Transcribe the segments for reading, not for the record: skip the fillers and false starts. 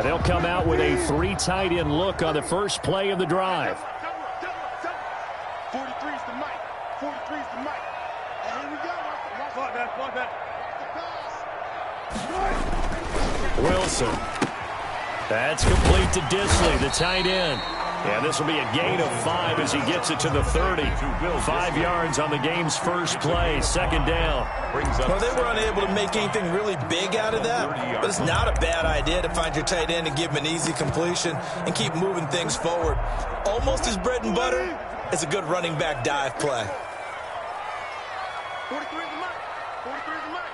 they'll come out with a 3 tight end look on the first play of the drive. 43's the mic. 43's the mic. And here we go. Watch the pass. Wilson. That's complete to Disley, the tight end. And this will be a gain of 5 as he gets it to the 30. 5 yards on the game's first play. Second down. Well, they were unable to make anything really big out of that, but it's not a bad idea to find your tight end and give him an easy completion and keep moving things forward. Almost his bread and butter. It's a good running back dive play. 43 is the mic. 43 is the mic.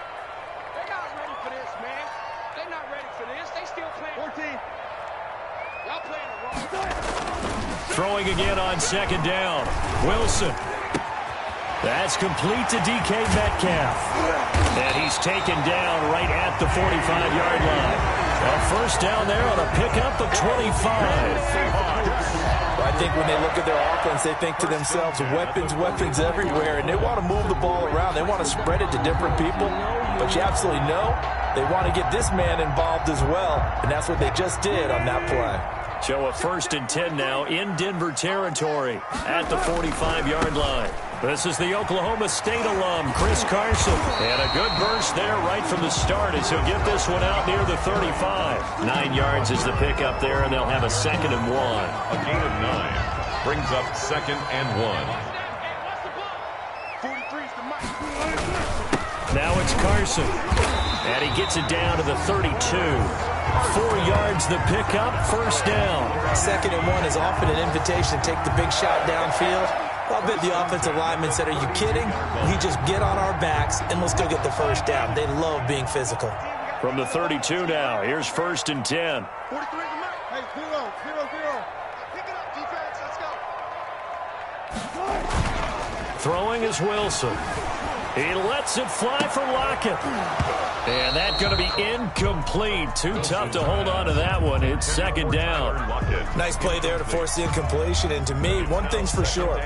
They're not ready for this, man. They're not ready for this. They still playing. 14. Y'all playing the wrong. Throwing again on second down. Wilson. That's complete to DK Metcalf. And he's taken down right at the 45-yard line. A first down there on a pickup of 25. I think when they look at their offense, they think to themselves, weapons everywhere, and they want to move the ball around. They want to spread it to different people, but you absolutely know they want to get this man involved as well, and that's what they just did on that play. So a 1st and 10 now in Denver territory at the 45-yard line. This is the Oklahoma State alum, Chris Carson. And a good burst there right from the start as he'll get this one out near the 35. 9 yards is the pickup there, and they'll have a 2nd and 1. A gain of 9 brings up 2nd and 1. 43's the mic. Now it's Carson. And he gets it down to the 32. 4 yards the pickup, first down. 2nd and 1 is often an invitation to take the big shot downfield. I'll bet the offensive lineman said, are you kidding? We just get on our backs and let's go get the first down. They love being physical. From the 32 now, here's 1st and 10. 43's the mic. Hey, 0. Pick it up, defense. Let's go. Throwing is Wilson. He lets it fly for Lockett. And that's going to be incomplete. Too tough to hold on to that one. It's 2nd down. Nice play there to force the incompletion. And to me, one thing's for sure.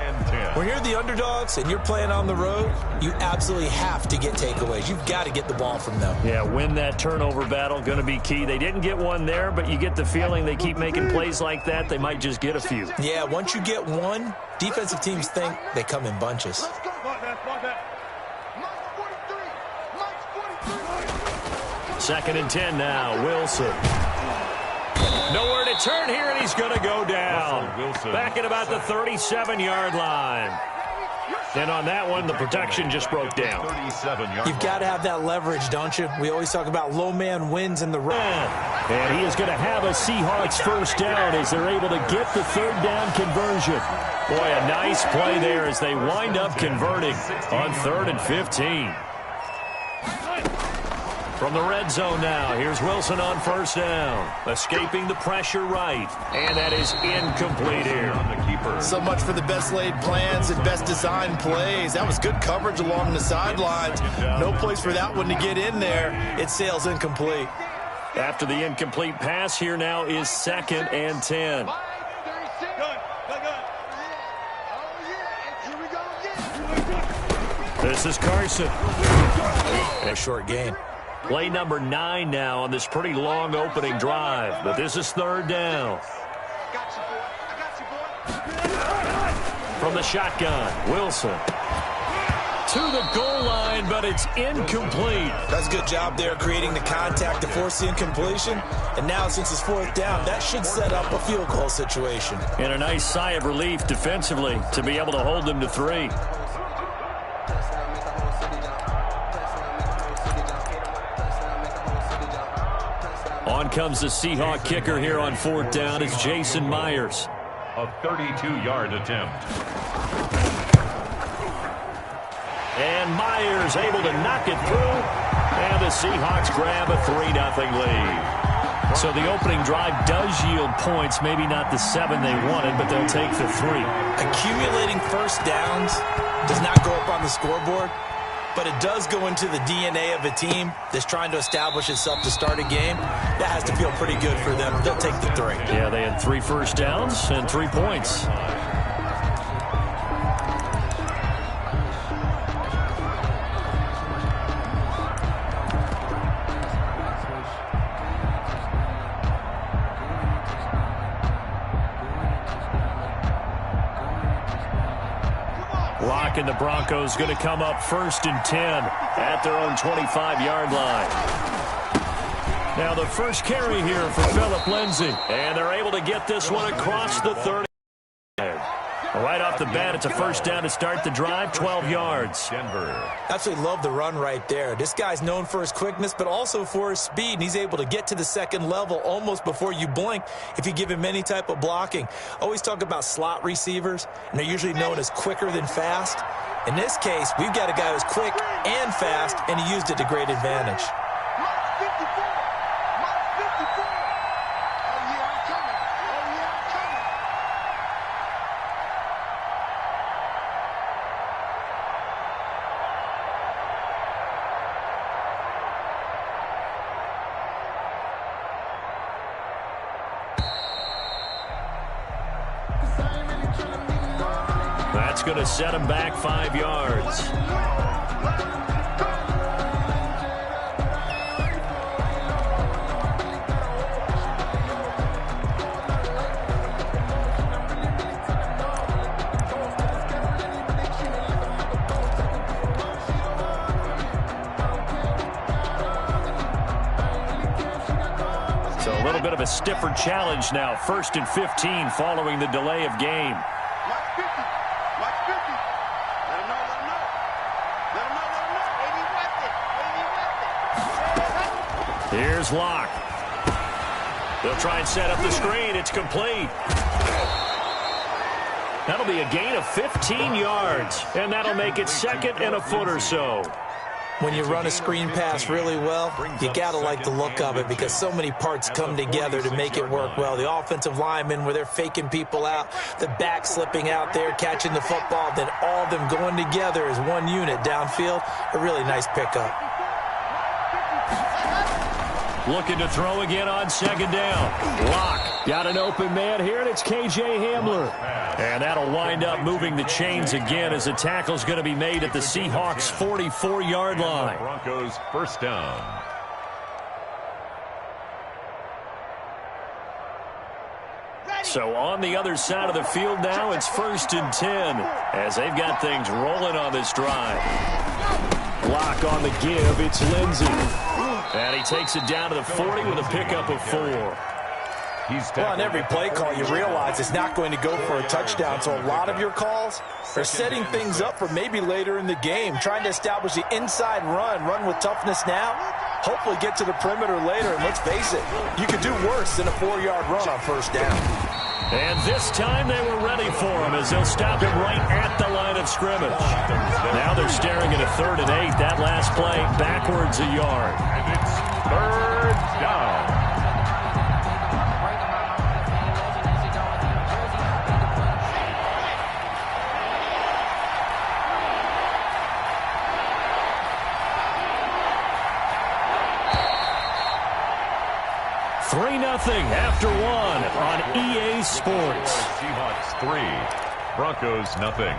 When you're the underdogs and you're playing on the road, you absolutely have to get takeaways. You've got to get the ball from them. Yeah, win that turnover battle, going to be key. They didn't get one there, but you get the feeling they keep making plays like that, they might just get a few. Yeah, once you get one, defensive teams think they come in bunches. Let's go. Block that. 2nd and 10 now, Wilson. Nowhere to turn here, and he's going to go down. Back at about the 37-yard line. And on that one, the protection just broke down. You've got to have that leverage, don't you? We always talk about low man wins in the run. And he is going to have a Seahawks first down as they're able to get the 3rd down conversion. Boy, a nice play there as they wind up converting on 3rd and 15. From the red zone now, here's Wilson on first down. Escaping the pressure right. And that is incomplete here. So much for the best laid plans and best designed plays. That was good coverage along the sidelines. No place for that one to get in there. It sails incomplete. After the incomplete pass, here now is 2nd and 10. This is Carson. A short game. Play number 9 now on this pretty long opening drive. But this is 3rd down. From the shotgun, Wilson. To the goal line, but it's incomplete. That's a good job there creating the contact to force the incompletion. And now since it's 4th down, that should set up a field goal situation. And a nice sigh of relief defensively to be able to hold them to 3. On comes the Seahawk kicker here on 4th down. It's Jason Myers. A 32-yard attempt. And Myers able to knock it through. And the Seahawks grab a 3-0 lead. So the opening drive does yield points. Maybe not the 7 they wanted, but they'll take the 3. Accumulating first downs does not go up on the scoreboard, but it does go into the DNA of a team that's trying to establish itself to start a game. That has to feel pretty good for them. They'll take the 3. Yeah, they had 3 first downs and 3 points. Locke and the Broncos going to come up 1st and 10 at their own 25-yard line. Now the first carry here for Phillip Lindsay. And they're able to get this one across the 30. Right off the bat, it's a first down to start the drive, 12 yards. Denver. Absolutely love the run right there. This guy's known for his quickness, but also for his speed. And he's able to get to the second level almost before you blink if you give him any type of blocking. Always talk about slot receivers, and they're usually known as quicker than fast. In this case, we've got a guy who's quick and fast, and he used it to great advantage. That's going to set him back 5 yards. So a little bit of a stiffer challenge now. 1st and 15 following the delay of game. Here's Locke. They'll try and set up the screen. It's complete. That'll be a gain of 15 yards, and that'll make it 2nd and a foot or so. When you run a screen pass really well, you got to like the look of it because so many parts come together to make it work well. The offensive linemen, where they're faking people out, the back slipping out there, catching the football, then all of them going together as one unit downfield. A really nice pickup. Looking to throw again on 2nd down. Locke got an open man here, and it's K.J. Hamler. And that'll wind up moving the chains again as a tackle's going to be made at the Seahawks' 44-yard line. Broncos first down. So on the other side of the field now, it's 1st and 10 as they've got things rolling on this drive. Locke on the give. It's Lindsay. And he takes it down to the 40 with a pickup of 4. Well, on every play call, you realize it's not going to go for a touchdown. So a lot of your calls are setting things up for maybe later in the game, trying to establish the inside run with toughness now, hopefully get to the perimeter later. And let's face it, you could do worse than a 4-yard run on 1st down. And this time they were ready for him as they'll stop him right at the line of scrimmage. Now they're staring at a 3rd and 8. That last play backwards a yard. And it's 3rd down. Nothing after 1 on EA Sports. Seahawks 3, Broncos nothing.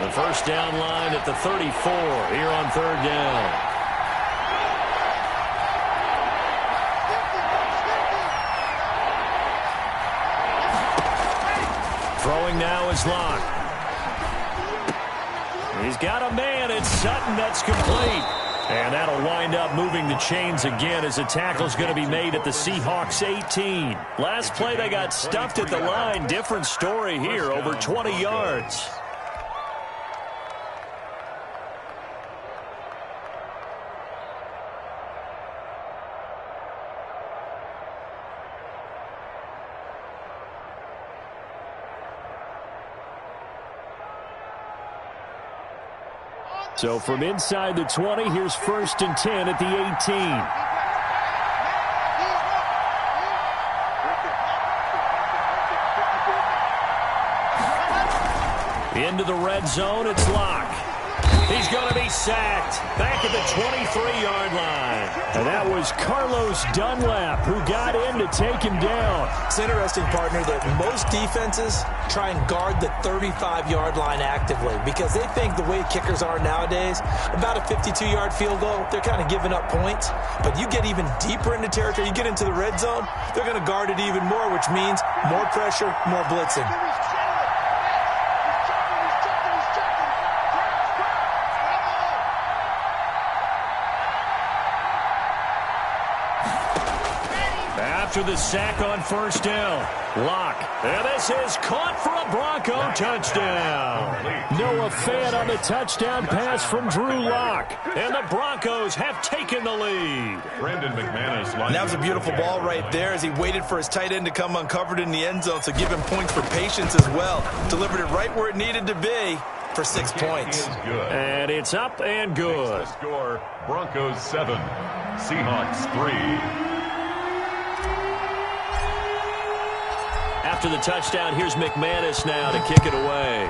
The first down line at the 34 here on 3rd down. Throwing now is Locke. He's got a man. It's Sutton. That's complete. And that'll wind up moving the chains again as a tackle's going to be made at the Seahawks 18. Last play they got stuffed at the line. Different story here, over 20 yards. So from inside the 20, here's 1st and 10 at the 18. Into the red zone, it's Locke. He's going to be sacked back at the 23-yard line. And that was Carlos Dunlap who got in to take him down. It's interesting, partner, that most defenses try and guard the 35-yard line actively because they think the way kickers are nowadays, about a 52-yard field goal, they're kind of giving up points. But you get even deeper into territory, you get into the red zone, they're going to guard it even more, which means more pressure, more blitzing. After the sack on first down, Locke. And this is caught for a Bronco touchdown. Noah Fant on the touchdown pass from Drew Locke. And the Broncos have taken the lead. Brandon McManus. And that was a beautiful ball right there as he waited for his tight end to come uncovered in the end zone, so give him points for patience as well. Delivered it right where it needed to be for 6 points. And it's up and good. The score, Broncos 7, Seahawks 3. After the touchdown, here's McManus now to kick it away.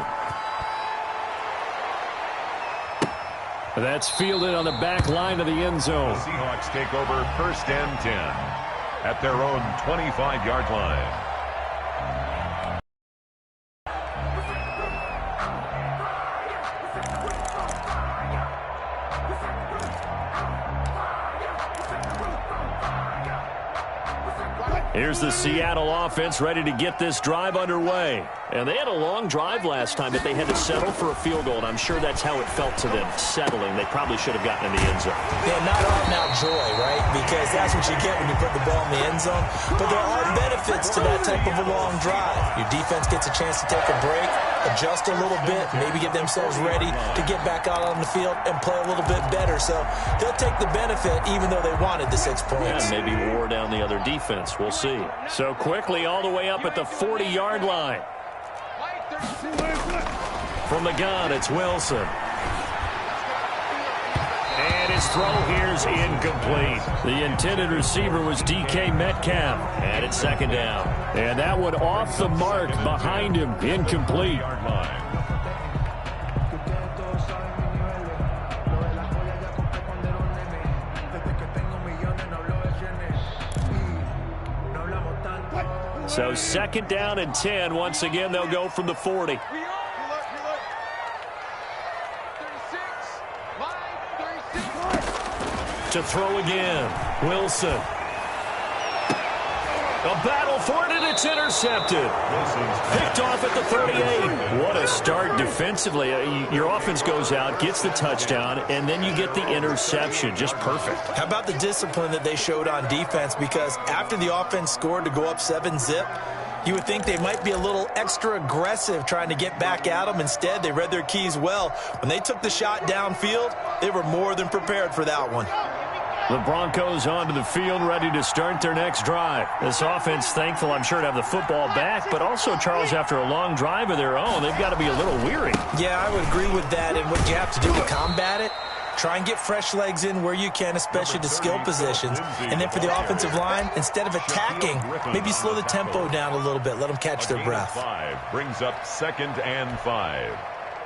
That's fielded on the back line of the end zone. The Seahawks take over first and 10 at their own 25-yard line. Here's the Seattle offense ready to get this drive underway. And they had a long drive last time, but they had to settle for a field goal, and I'm sure that's how it felt to them, settling. They probably should have gotten in the end zone. Yeah, not out-and-out joy, right? Because that's what you get when you put the ball in the end zone. But there are benefits to that type of a long drive. Your defense gets a chance to take a break, adjust a little bit, maybe get themselves ready to get back out on the field and play a little bit better. So they'll take the benefit even though they wanted the 6 points. Yeah, maybe wore down the other defense. We'll see. So quickly all the way up at the 40-yard line. From the gun, it's Wilson. And his throw here's incomplete. The intended receiver was DK Metcalf. And it's second down. And that one off the mark behind him, incomplete. So second down and 10. Once again, they'll go from the 40. To throw again. Wilson. A battle for it, and it's intercepted. Picked off at the 38. What a start defensively. Your offense goes out, gets the touchdown, and then you get the interception. Just perfect. How about the discipline that they showed on defense? Because after the offense scored to go up 7-zip, you would think they might be a little extra aggressive trying to get back at them. Instead, they read their keys well. When they took the shot downfield, they were more than prepared for that one. The Broncos onto the field, ready to start their next drive. This offense, thankful, I'm sure, to have the football back, but also, Charles, after a long drive of their own, they've got to be a little weary. Yeah, I would agree with that, and what you have to do to combat it, try and get fresh legs in where you can, especially to skill positions. And then for the offensive line, instead of attacking, maybe slow the tempo down a little bit, let them catch their breath. Brings up second and 5.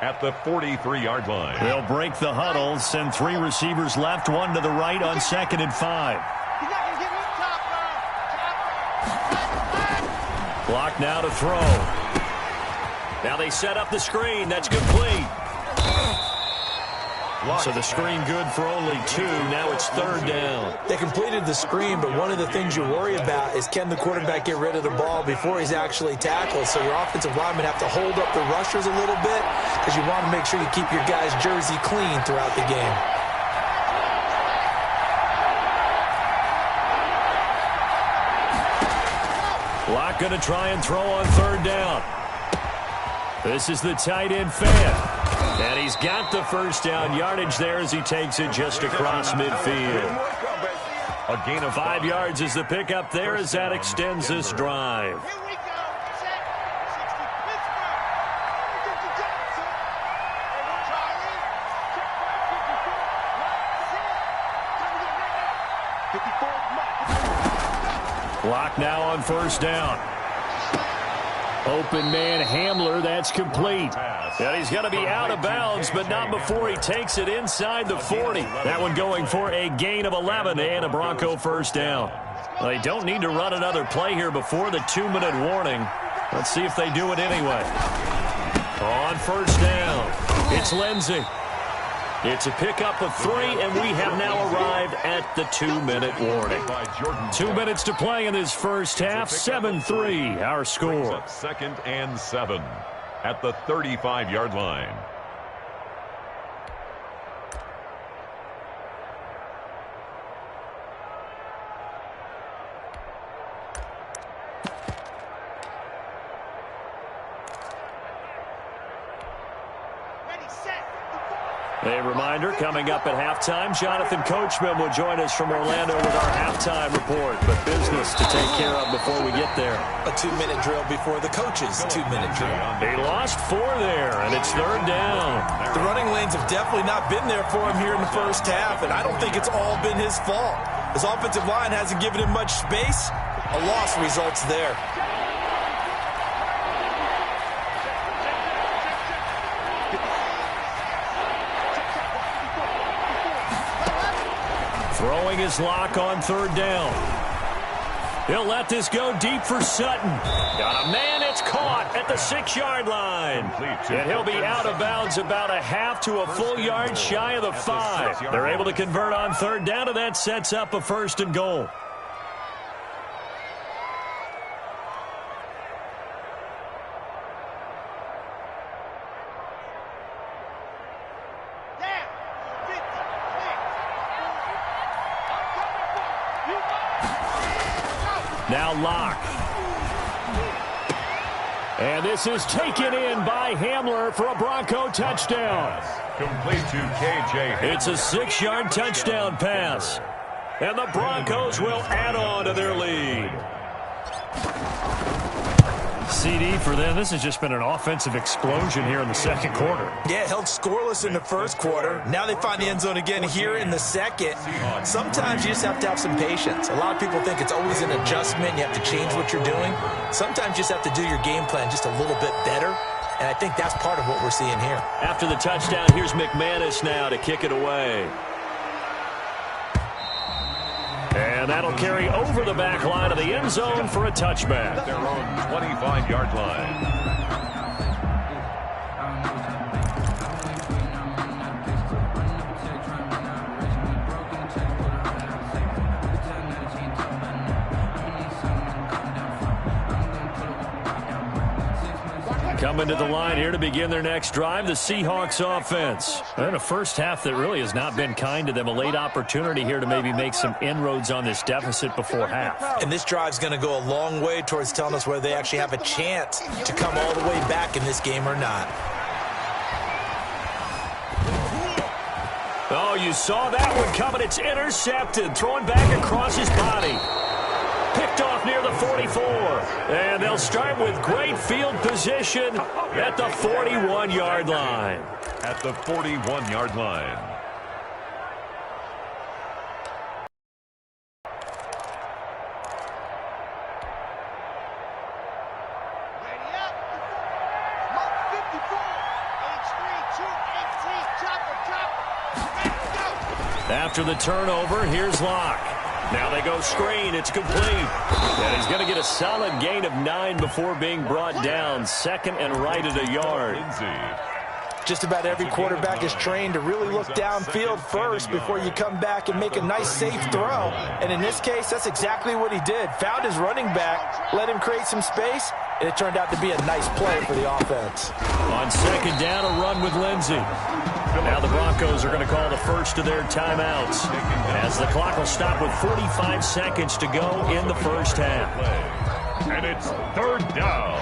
At the 43-yard line. They'll break the huddle, send 3 receivers left, 1 to the right on second and 5. Clock now to throw. Now they set up the screen. That's complete. So the screen good for only 2. Now it's third down. They completed the screen, but one of the things you worry about is can the quarterback get rid of the ball before he's actually tackled. So your offensive linemen have to hold up the rushers a little bit because you want to make sure you keep your guys' jersey clean throughout the game. Locke going to try and throw on third down. This is the tight end Fant. And he's got the first down yardage there as he takes it just across midfield. A gain of 5 yards is the pickup there as that extends this drive. Clock now on first down. Open man Hamler, that's complete. And he's going to be out of bounds, but not before he takes it inside the 40. That one going for a gain of 11 and a Bronco first down. Well, they don't need to run another play here before the 2-minute warning. Let's see if they do it anyway. On first down, it's Lindsey. It's a pickup of 3, and we have now arrived at the 2-minute warning. 2 minutes to play in this first half. 7-3, our score. 2nd and 7 at the 35-yard line. A reminder, coming up at halftime, Jonathan Coachman will join us from Orlando with our halftime report. But business to take care of before we get there. A 2-minute drill before the coach's 2-minute drill. They lost 4 there, and it's 3rd down. The running lanes have definitely not been there for him here in the first half, and I don't think it's all been his fault. His offensive line hasn't given him much space. A loss results there. Throwing his lock on 3rd down. He'll let this go deep for Sutton. Got a man, it's caught at the 6-yard line. And he'll be out of bounds about a half to a full yard shy of the 5. They're able to convert on 3rd down, and that sets up a 1st and goal. Now Locke. And this is taken in by Hamler for a Bronco touchdown. Complete to KJ. It's a 6-yard touchdown pass. And the Broncos will add on to their lead. CD for them. This has just been an offensive explosion here in the 2nd quarter. Yeah, held scoreless in the 1st quarter. Now they find the end zone again here in the 2nd. Sometimes you just have to have some patience. A lot of people think it's always an adjustment. You have to change what you're doing. Sometimes you just have to do your game plan just a little bit better. And I think that's part of what we're seeing here. After the touchdown, here's McManus now to kick it away. And that'll carry over the back line of the end zone for a touchback. Their own 25-yard line. Coming to the line here to begin their next drive, the Seahawks offense. And a first half that really has not been kind to them. A late opportunity here to maybe make some inroads on this deficit before half. And this drive's going to go a long way towards telling us whether they actually have a chance to come all the way back in this game or not. Oh, you saw that one coming. It's intercepted. Throwing back across his body. Picked off near the 44. And they'll start with great field position at the 41-yard line. At the 41-yard line. Ready up. Mark 54. H3, 218. Chopper. Ready, go. After the turnover, here's Locke. Now they go screen. It's complete. And he's going to get a solid gain of 9 before being brought down. 2nd and right at a yard. Just about every quarterback is trained to really look downfield first before you come back and make a nice, safe throw. And in this case, that's exactly what he did. Found his running back, let him create some space, and it turned out to be a nice play for the offense. On 2nd down, a run with Lindsey. Now the Broncos are going to call the first of their timeouts as the clock will stop with 45 seconds to go in the first half. And it's 3rd down.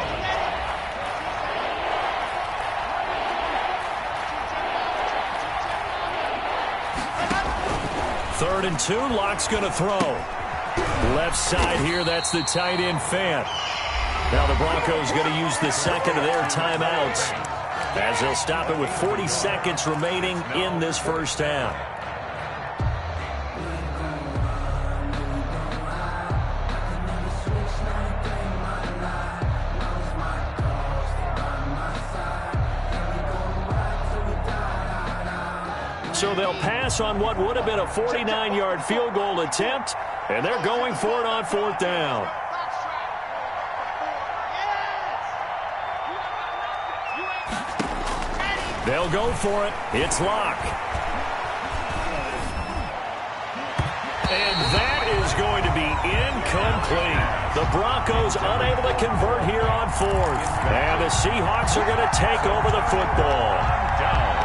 Third and 2, Locke's going to throw. Left side here, that's the tight end Fant. Now the Broncos going to use the second of their timeouts as they'll stop it with 40 seconds remaining in this first half. So they'll pass on what would have been a 49-yard field goal attempt, and they're going for it on 4th down. They'll go for it. It's Locke. And that is going to be incomplete. The Broncos unable to convert here on 4th. And the Seahawks are going to take over the football. Down.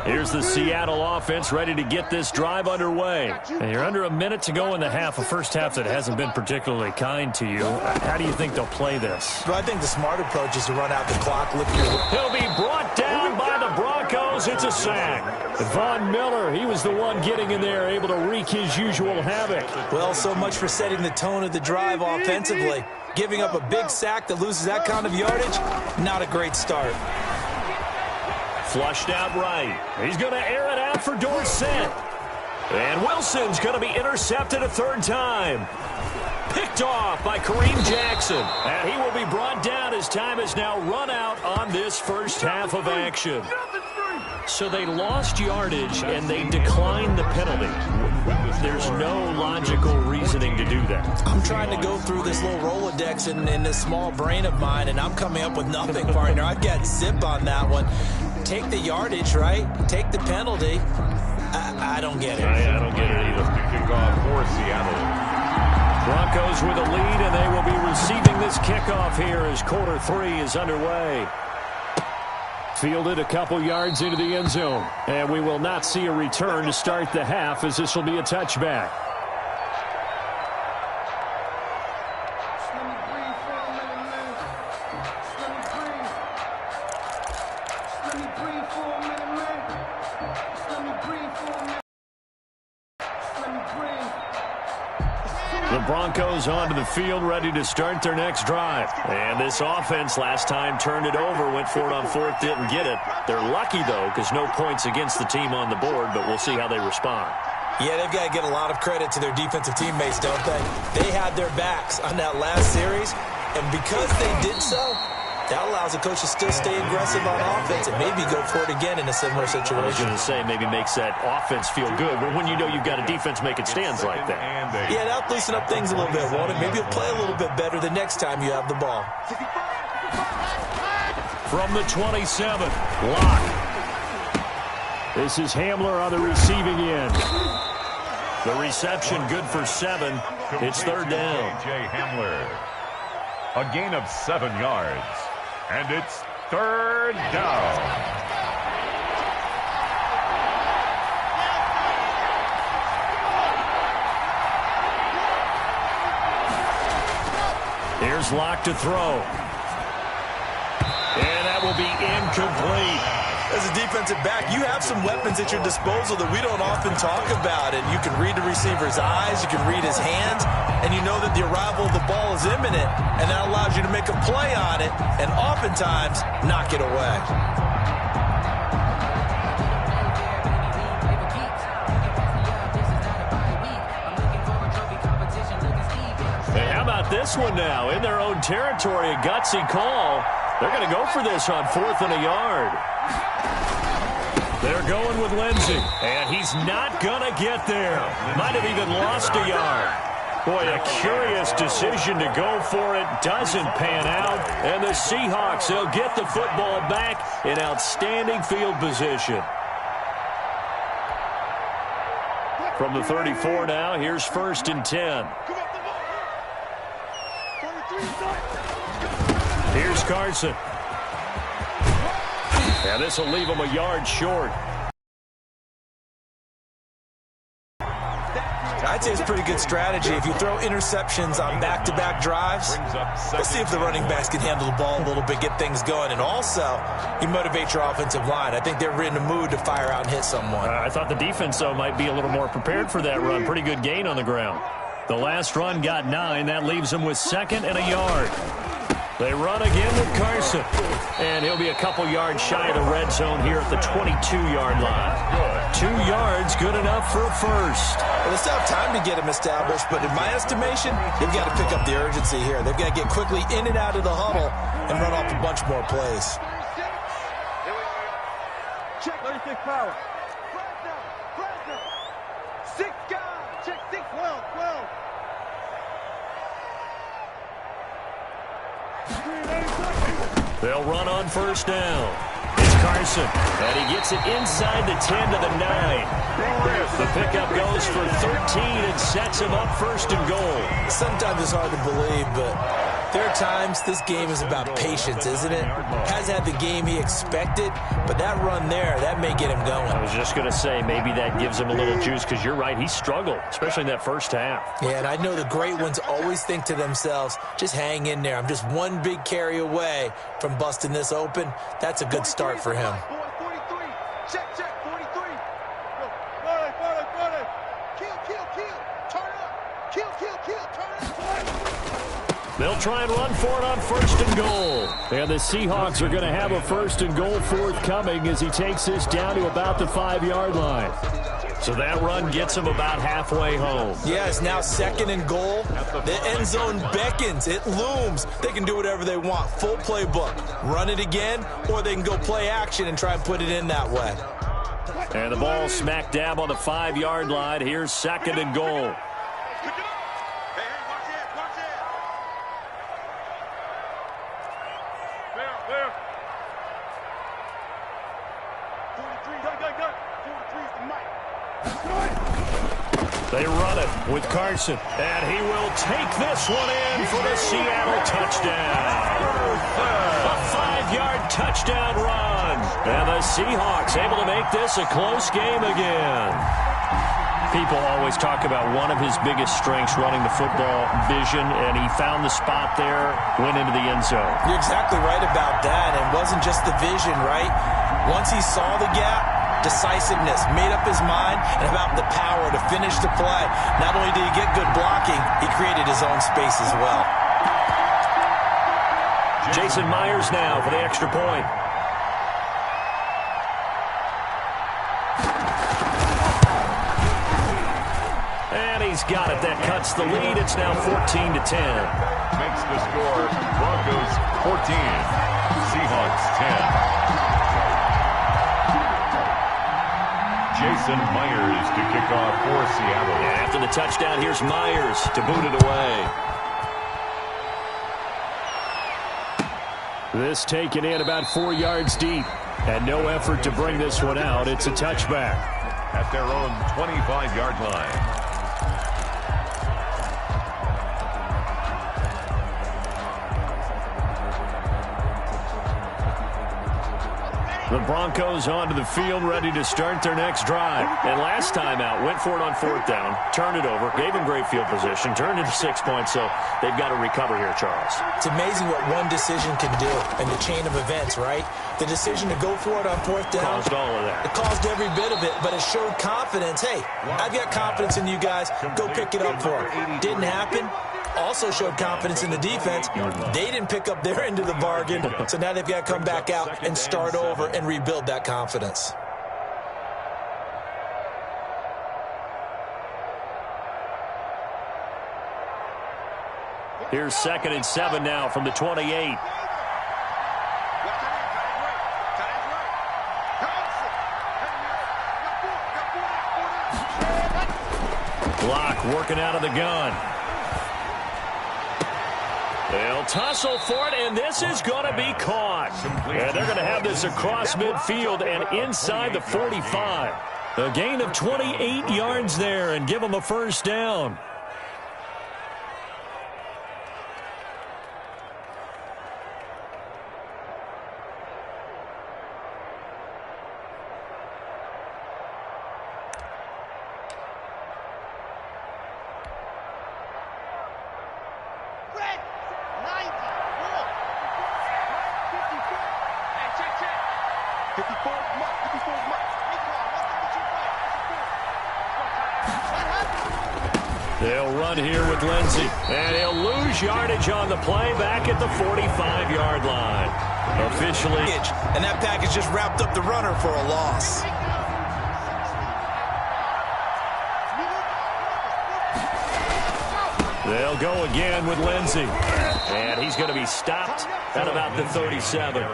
Here's the Seattle offense ready to get this drive underway. And you're under a minute to go in the half, a first half that hasn't been particularly kind to you. How do you think they'll play this? Well, I think the smart approach is to run out the clock, lift your... He'll be brought down by the Broncos. It's a sack. Von Miller, he was the one getting in there, able to wreak his usual havoc. Well, so much for setting the tone of the drive offensively. Giving up a big sack that loses that kind of yardage, not a great start. Flushed out right. He's going to air it out for Dorsett. And Wilson's going to be intercepted a 3rd time. Picked off by Kareem Jackson. And he will be brought down as time has now run out on this first half of action. So they lost yardage and they declined the penalty. There's no logical reasoning to do that. I'm trying to go through this little Rolodex in this small brain of mine, and I'm coming up with nothing, partner. I've got zip on that one. Take the yardage, right? Take the penalty. I don't get it. I don't get it either. Kickoff for Seattle. Broncos with a lead, and they will be receiving this kickoff here as quarter 3 is underway. Fielded a couple yards into the end zone. And we will not see a return to start the half, as this will be a touchback. The Broncos onto the field, ready to start their next drive. And this offense last time turned it over, went for it on 4th, didn't get it. They're lucky, though, because no points against the team on the board, but we'll see how they respond. Yeah, they've got to get a lot of credit to their defensive teammates, don't they? They had their backs on that last series, and because they did so, that allows the coach to still stay aggressive on offense and maybe go for it again in a similar situation. I was going to say, maybe makes that offense feel good, but when you know you've got a defense making stands like that. Yeah, that'll loosen up things a little bit, won't it? Maybe you'll play a little bit better the next time you have the ball. From the 27, Locke. This is Hamler on the receiving end. The reception good for 7. It's 3rd down. A.J. Hamler. A gain of 7 yards. And it's 3rd down. Here's Locke to throw. And that will be incomplete. As a defensive back, you have some weapons at your disposal that we don't often talk about. And you can read the receiver's eyes, you can read his hands, and you know that the arrival of the ball is imminent, and that allows you to make a play on it and oftentimes knock it away. Hey, how about this one now? In their own territory, a gutsy call. They're going to go for this on 4th and a yard. They're going with Lindsey, and he's not going to get there. Might have even lost a yard. Boy, a curious decision to go for it. Doesn't pan out. And the Seahawks, they'll get the football back in outstanding field position. From the 34 now, here's 1st and 10. Here's Carson. And this will leave him a yard short. I'd say it's a pretty good strategy. If you throw interceptions on back-to-back drives, let's see if the running backs can handle the ball a little bit, get things going. And also, you motivate your offensive line. I think they're in the mood to fire out and hit someone. I thought the defense, though, might be a little more prepared for that run. Pretty good gain on the ground. The last run got 9. That leaves them with 2nd and a yard. They run again with Carson. And he'll be a couple yards shy of the red zone here at the 22-yard line. 2 yards, good enough for a first. Well, they still have time to get him established, but in my estimation, they've got to pick up the urgency here. They've got to get quickly in and out of the huddle and run off a bunch more plays. Check 36 power. Pressure. 6 guys. Check 6. 12. They'll run on first down. It's Carson, and he gets it inside the 10 to the 9. The pickup goes for 13 and sets him up first and goal. Sometimes it's hard to believe, but there are times this game is about patience, isn't it? Hasn't had the game he expected, but that run there, that may get him going. I was just going to say, maybe that gives him a little juice, because you're right, he struggled, especially in that first half. Yeah, and I know the great ones always think to themselves, just hang in there. I'm just one big carry away from busting this open. That's a good start for him. 43. Check. 43. Kill. Turn up. Kill. Turn up. They'll try and run for it on first and goal. And the Seahawks are going to have a first and goal forthcoming as he takes this down to about the 5-yard line. So that run gets him about halfway home. Yeah, it's now second and goal. The end zone beckons. It looms. They can do whatever they want. Full playbook. Run it again, or they can go play action and try and put it in that way. And the ball smack dab on the 5-yard line. Here's second and goal. They run it with Carson, and he will take this one in for the Seattle touchdown. A 5-yard touchdown run. And the Seahawks able to make this a close game again. People always talk about one of his biggest strengths running the football, vision, and he found the spot there, went into the end zone. You're exactly right about that. It wasn't just the vision, right? Once he saw the gap, decisiveness, made up his mind, and about the power to finish the play. Not only did he get good blocking, he created his own space as well. Jason Myers now for the extra point. And he's got it. That cuts the lead. It's now 14-10. Makes the score Broncos 14, Seahawks 10. Jason Myers to kick off for Seattle. And after the touchdown, here's Myers to boot it away. This taken in about 4 yards deep. And no effort to bring this one out. It's a touchback. At their own 25-yard line. The Broncos onto the field, ready to start their next drive. And last time out, went for it on fourth down, turned it over, gave them great field position, turned it to 6 points, so they've got to recover here, Charles. It's amazing what one decision can do in the chain of events, right? The decision to go for it on fourth down. Caused all of that. It caused every bit of it, but it showed confidence. Hey, I've got confidence in you guys. Go pick it up for it. Didn't happen. Also showed confidence in the defense. They didn't pick up their end of the bargain, so now they've got to come back out and start over and rebuild that confidence. Here's 2nd and 7 now from the 28. Block working out of the gun. They'll tussle for it, and this is going to be caught. And they're going to have this across midfield and inside the 45. A gain of 28 yards there and give them a first down. They'll run here with Lindsey, and he'll lose yardage on the play back at the 45-yard line. Officially. And that package just wrapped up the runner for a loss. They'll go again with Lindsey, and he's going to be stopped at about the 37.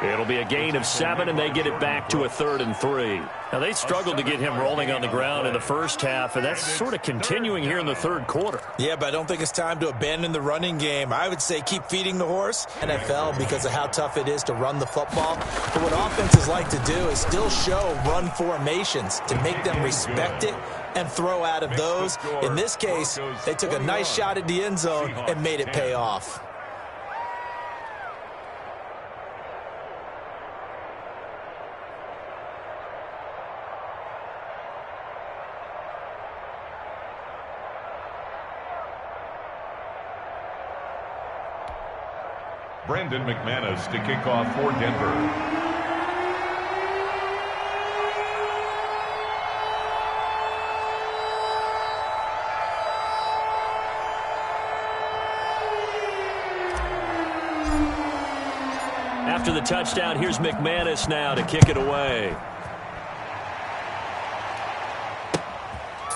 It'll be a gain of 7, and they get it back to a 3rd and 3. Now, they struggled to get him rolling on the ground in the first half, and that's sort of continuing here in the third quarter. Yeah, but I don't think it's time to abandon the running game. I would say keep feeding the horse. NFL, because of how tough it is to run the football. But what offenses like to do is still show run formations to make them respect it and throw out of those. In this case, they took a nice shot at the end zone and made it pay off. Brandon McManus to kick off for Denver. After the touchdown, here's McManus now to kick it away.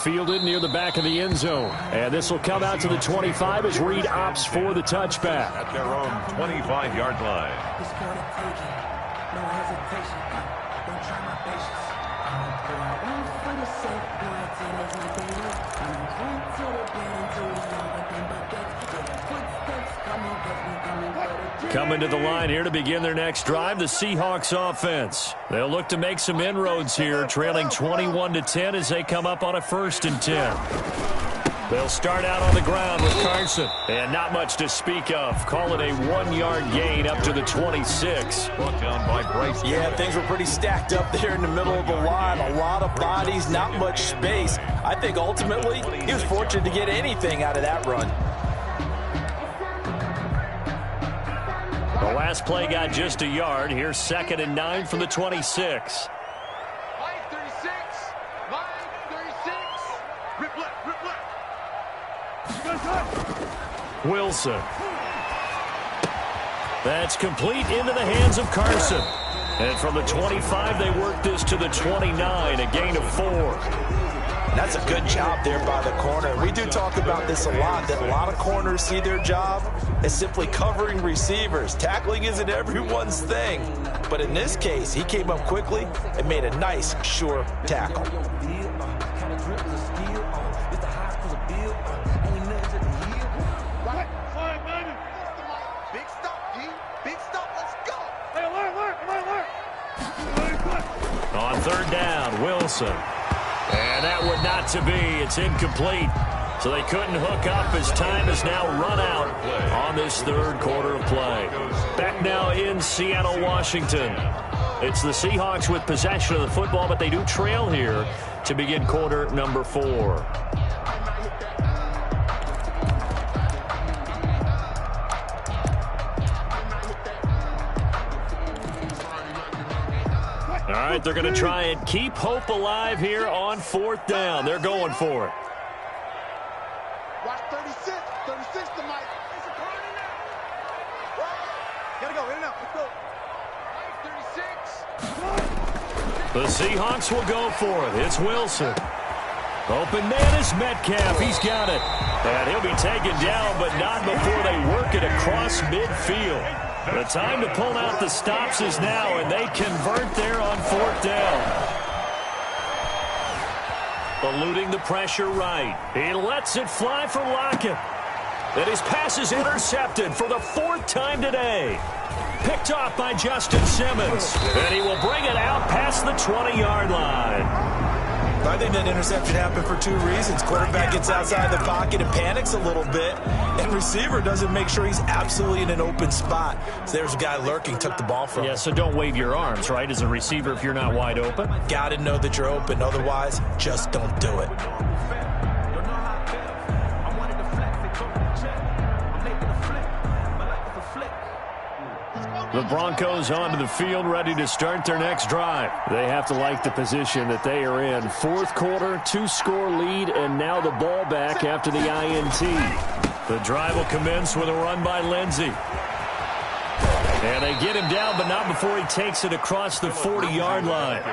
Fielded near the back of the end zone. And this will come out to the 25 as Reed opts for the touchback. At their own 25-yard line. No hesitation. Don't try my patience. I'm going to go out one for the safe. No activities like they know. I'm going to run to the bed until we all within buckets. Get the footsteps coming, cause we coming for the Coming to the line here to begin their next drive, the Seahawks offense. They'll look to make some inroads here, trailing 21-10 as they come up on a 1st and 10. They'll start out on the ground with Carson. And not much to speak of. Call it a 1-yard gain up to the 26. Brought down by Bryce. Yeah, things were pretty stacked up there in the middle of the line. A lot of bodies, not much space. I think ultimately he was fortunate to get anything out of that run. The last play got just a yard. Here's 2nd and 9 from the 26. Line 36. Line 36. Rip left. Rip left. Wilson. That's complete into the hands of Carson. And from the 25, they work this to the 29, a gain of 4. That's a good job there by the corner. We do talk about this a lot, that a lot of corners see their job as simply covering receivers. Tackling isn't everyone's thing. But in this case, he came up quickly and made a nice, sure tackle. Big stop, D. Big stop. Let's go. Hey, alert. On 3rd down, Wilson. And that would not to be. It's incomplete. So they couldn't hook up as time has now run out on this 3rd quarter of play. Back now in Seattle, Washington. It's the Seahawks with possession of the football, but they do trail here to begin quarter number 4. All right, they're going to try and keep hope alive here on 4th down. They're going for it. Watch 36. 36 to Mike. It's a corner now. Gotta go. In and out. Let's go. Line 36. The Seahawks will go for it. It's Wilson. Open man is Metcalf. He's got it. And he'll be taken down, but not before they work it across midfield. The time to pull out the stops is now, and they convert there on 4th down. Eluding the pressure right. He lets it fly for Lockett. And his pass is intercepted for the 4th time today. Picked off by Justin Simmons. And he will bring it out past the 20-yard line. I think that interception happened for 2 reasons. Quarterback gets outside the pocket and panics a little bit, and receiver doesn't make sure he's absolutely in an open spot. So there's a guy lurking, took the ball from him. Yeah, so don't wave your arms, right, as a receiver if you're not wide open. Got to know that you're open. Otherwise, just don't do it. Let's go. The Broncos onto the field, ready to start their next drive. They have to like the position that they are in. Fourth quarter, 2-score lead, and now the ball back after the INT. The drive will commence with a run by Lindsey. And they get him down, but not before he takes it across the 40-yard line.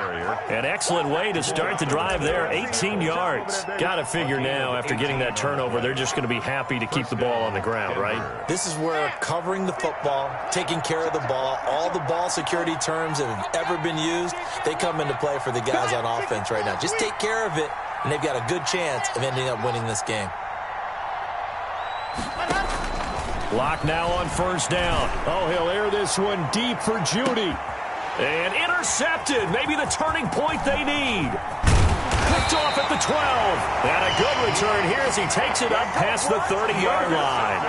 An excellent way to start the drive there, 18 yards. Got to figure now, after getting that turnover, they're just going to be happy to keep the ball on the ground, right? This is where covering the football, taking care of the ball, all the ball security terms that have ever been used, they come into play for the guys on offense right now. Just take care of it, and they've got a good chance of ending up winning this game. Lock now on first down. Oh, he'll air this one deep for Judy. And intercepted. Maybe the turning point they need. Picked off at the 12. And a good return here as he takes it up past the 30-yard line.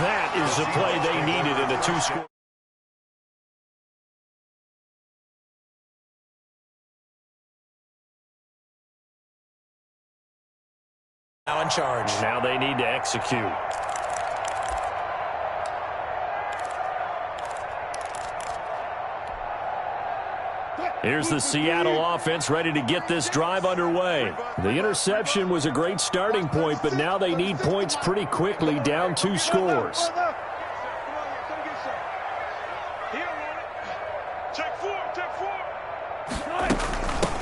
That is the play they needed in a 2-score. Now in charge. Now they need to execute. Here's the Seattle offense ready to get this drive underway. The interception was a great starting point, but now they need points pretty quickly, down 2 scores.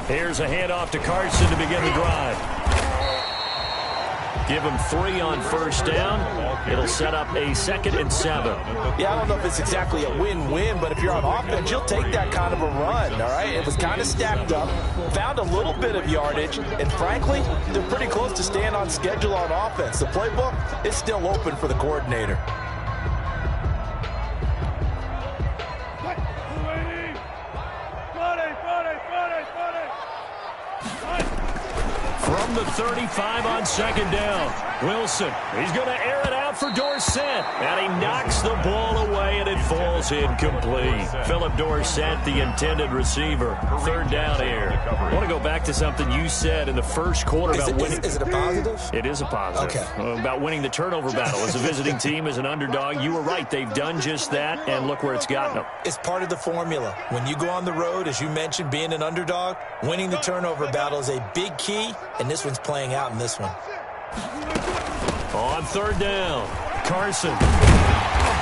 Here's a handoff to Carson to begin the drive. Give him 3 on first down. It'll set up a 2nd and 7. Yeah, I don't know if it's exactly a win-win, but if you're on offense, you'll take that kind of a run, all right? It was kind of stacked up, found a little bit of yardage, and frankly, they're pretty close to staying on schedule on offense. The playbook is still open for the coordinator. From the 35 on 2nd down. Wilson, he's going to air it out for Dorsett. And he knocks the ball away, and it falls incomplete. Philip Dorsett, the intended receiver. 3rd down here. I want to go back to something you said in the first quarter about winning. Is it a positive? It is a positive. Okay. About winning the turnover battle. As a visiting team, as an underdog, you were right. They've done just that, and look where it's gotten them. It's part of the formula. When you go on the road, as you mentioned, being an underdog, winning the turnover battle is a big key, and this one's playing out in this one. On 3rd down, Carson.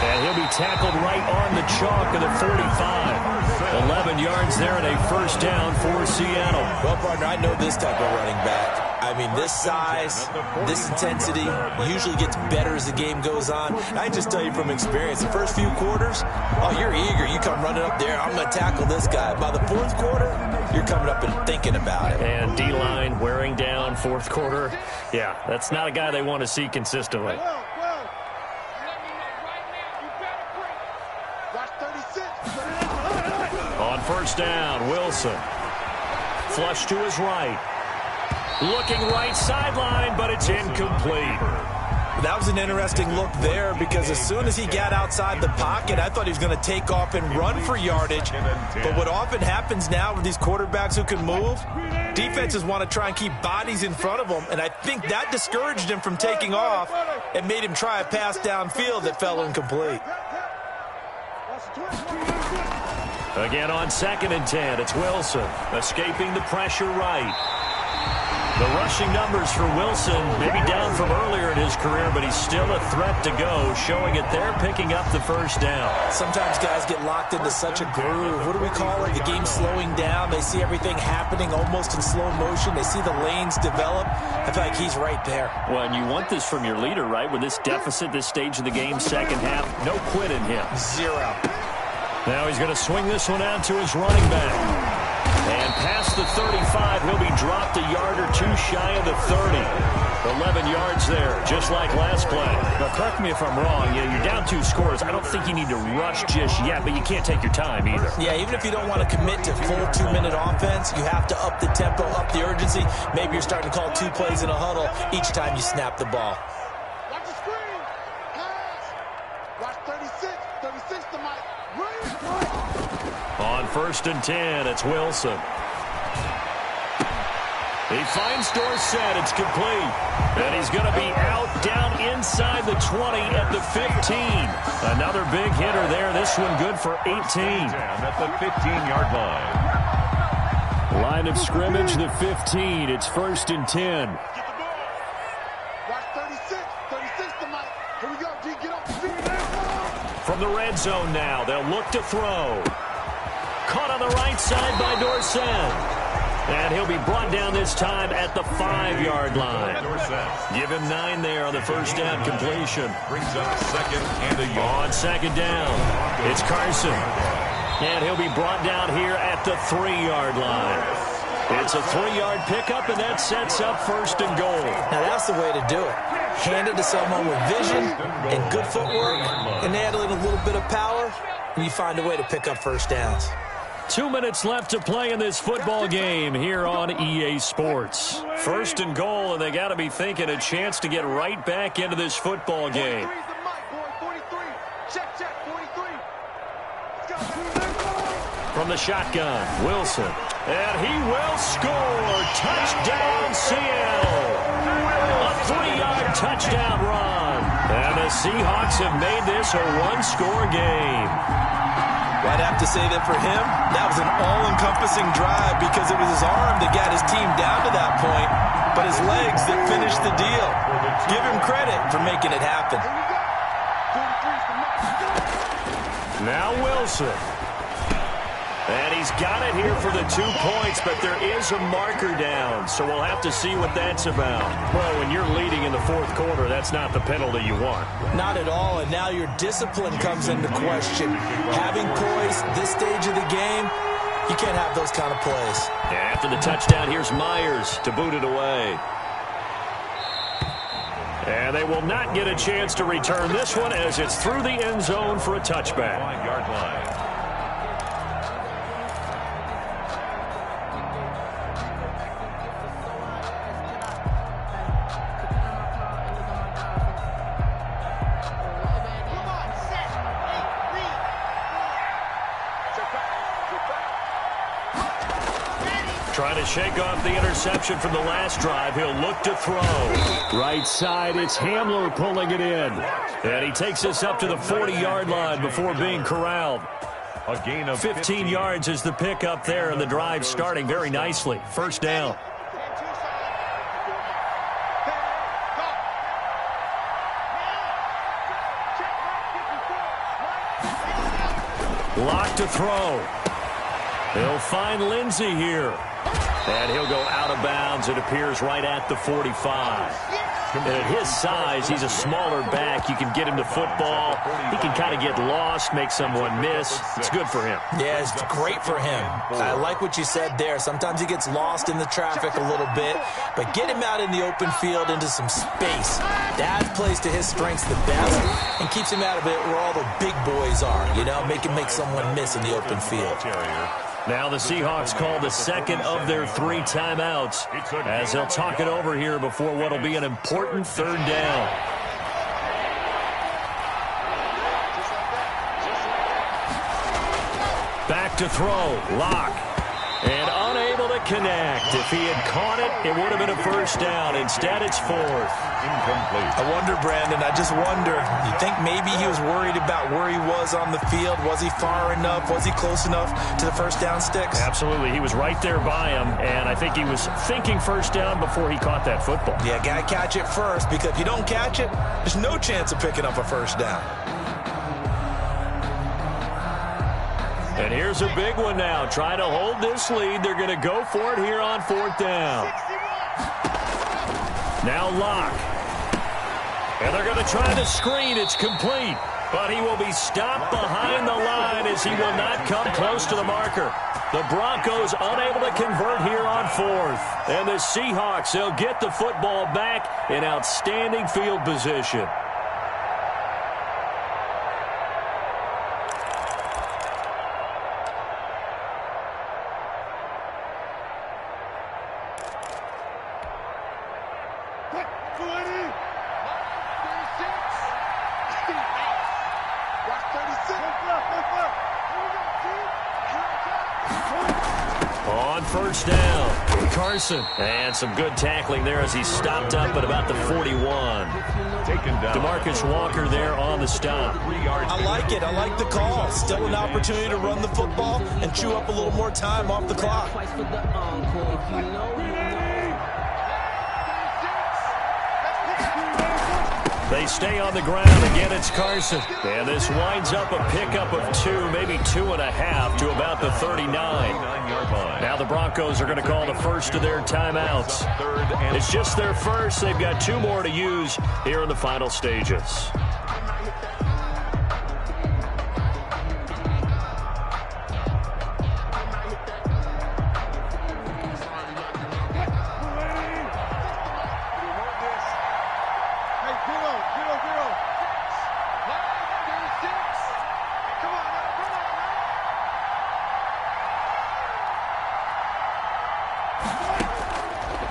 And he'll be tackled right on the chalk of the 45. 11 yards there and a 1st down for Seattle. Well, partner, I know this type of running back. I mean, this size, this intensity usually gets better as the game goes on. I just tell you from experience, the first few quarters, oh, you're eager. You come running up there, I'm going to tackle this guy. By the 4th quarter, you're coming up and thinking about it. And D-line wearing down 4th quarter. Yeah, that's not a guy they want to see consistently. On 1st down, Wilson. Flush to his right. Looking right sideline, but it's incomplete. That was an interesting look there because as soon as he got outside the pocket, I thought he was going to take off and run for yardage. But what often happens now with these quarterbacks who can move, defenses want to try and keep bodies in front of them, and I think that discouraged him from taking off and made him try a pass downfield that fell incomplete. Again on 2nd and 10, it's Wilson escaping the pressure right. The rushing numbers for Wilson maybe down from earlier in his career, but he's still a threat to go, showing it there, picking up the 1st down. Sometimes guys get locked into such a groove. What do we call it? The game's slowing down. They see everything happening almost in slow motion. They see the lanes develop. I feel like he's right there. Well, and you want this from your leader, right? With this deficit, this stage of the game, 2nd half, no quit in him. 0. Now he's going to swing this one out to his running back. And past the 35, he'll be dropped a yard or 2 shy of the 30. 11 yards there, just like last play. Now, correct me if I'm wrong. You're down 2 scores. I don't think you need to rush just yet, but you can't take your time either. Yeah, even if you don't want to commit to full 2-minute offense, you have to up the tempo, up the urgency. Maybe you're starting to call 2 plays in a huddle each time you snap the ball. Watch the screen. Pass. Watch 36. 36 to Mike. On 1st and 10, it's Wilson. He finds Dorsett. It's complete. And he's going to be out down inside the 20 at the 15. Another big hitter there. This one good for 18. At the 15-yard line. Line of scrimmage, the 15. It's 1st and 10. Watch 36. 36 tonight. Here we go, G. Get up. From the red zone now, they'll look to throw. Caught on the right side by Dorsett. And he'll be brought down this time at the 5-yard line. Give him 9 there on the first down completion. Brings up second and a yard. On second down, it's Carson. And he'll be brought down here at the 3-yard line. It's a 3-yard pickup, and that sets up 1st and goal. Now that's the way to do it. Hand it to someone with vision and good footwork, and add in a little bit of power, and you find a way to pick up first downs. 2 minutes left to play in this football game here on EA Sports. 1st and goal, and they got to be thinking a chance to get right back into this football game. From the shotgun, Wilson. And he will score. Touchdown, Seattle. A 3-yard touchdown run. And the Seahawks have made this a 1-score game. Well, I'd have to say that for him, that was an all-encompassing drive because it was his arm that got his team down to that point, but his legs that finished the deal. Give him credit for making it happen. Now Wilson. And he's got it here for the 2 points, but there is a marker down, so we'll have to see what that's about. Well, when you're leading in the 4th quarter, that's not the penalty you want. Not at all, and now your discipline comes into question. Having poise this stage of the game, you can't have those kind of plays. And after the touchdown, here's Myers to boot it away. And they will not get a chance to return this one as it's through the end zone for a touchback. 5-yard line. Trying to shake off the interception from the last drive. He'll look to throw. Right side, it's Hamler pulling it in. And he takes us up to the 40-yard line before being corralled. A gain of 15 yards is the pickup there, and the drive starting very nicely. 1st down. Lock to throw. He'll find Lindsey here. And he'll go out of bounds, it appears, right at the 45. And at his size, he's a smaller back. You can get him to football. He can kind of get lost, make someone miss. It's good for him. Yeah, it's great for him. I like what you said there. Sometimes he gets lost in the traffic a little bit, but get him out in the open field into some space. That plays to his strengths the best and keeps him out of it where all the big boys are, you know, make him make someone miss in the open field. Now the Seahawks call the second of their 3 timeouts as they'll talk it over here before what will be an important 3rd down. Back to throw, Lock. And unable to connect. If he had caught it, it would have been a 1st down. Instead, it's 4th. Incomplete. I wonder, Brandon, I just wonder, you think maybe he was worried about where he was on the field? Was he far enough? Was he close enough to the 1st down sticks? Absolutely. He was right there by him, and I think he was thinking 1st down before he caught that football. Yeah, got to catch it first, because if you don't catch it, there's no chance of picking up a 1st down. And here's a big one now. Trying to hold this lead. They're going to go for it here on 4th down. Now Lock. And they're going to try to screen. It's complete. But he will be stopped behind the line as he will not come close to the marker. The Broncos unable to convert here on 4th. And the Seahawks, they'll get the football back in outstanding field position. On 1st down, Carson. And some good tackling there as he stopped up at about the 41. Taken down. DeMarcus Walker there on the stop. I like it. I like the call. Still an opportunity to run the football and chew up a little more time off the clock. They stay on the ground. Again, it's Carson. And this winds up a pickup of 2, maybe 2.5 to about the 39. Now the Broncos are going to call the first of their timeouts. It's just their first. They've got 2 more to use here in the final stages.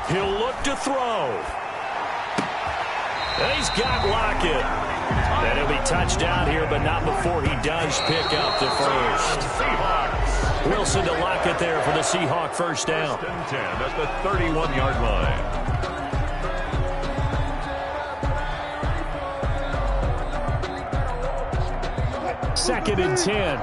He'll look to throw. He's got Lockett. And he'll be touched down here, but not before he does pick up the first. Wilson to Lockett there for the Seahawk first down. 10 at the 31-yard line. Second and 10.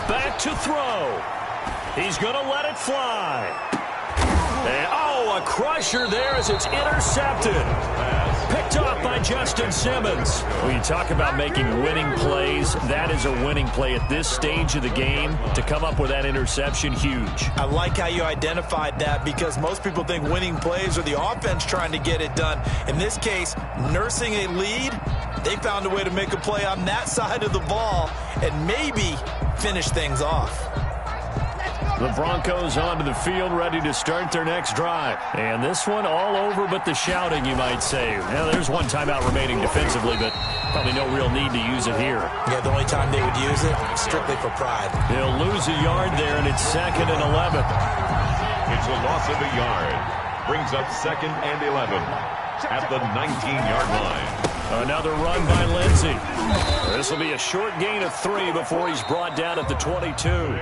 Back to throw. He's going to let it fly. And, a crusher there as it's intercepted. Picked off by Justin Simmons. When you talk about making winning plays, that is a winning play at this stage of the game. To come up with that interception, huge. I like how you identified that because most people think winning plays are the offense trying to get it done. In this case, nursing a lead, they found a way to make a play on that side of the ball and maybe finish things off. The Broncos onto the field, ready to start their next drive. And this one all over but the shouting, you might say. Now, there's one timeout remaining defensively, but probably no real need to use it here. Yeah, the only time they would use it, strictly for pride. They'll lose a yard there, and it's 2nd and 11. It's a loss of a yard. Brings up 2nd and 11 at the 19-yard line. Another run by Lindsey. This will be a short gain of 3 before he's brought down at the 22.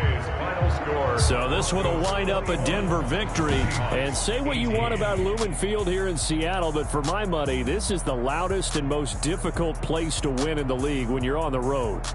So this one will wind up a Denver victory. And say what you want about Lumen Field here in Seattle, but for my money, this is the loudest and most difficult place to win in the league when you're on the road.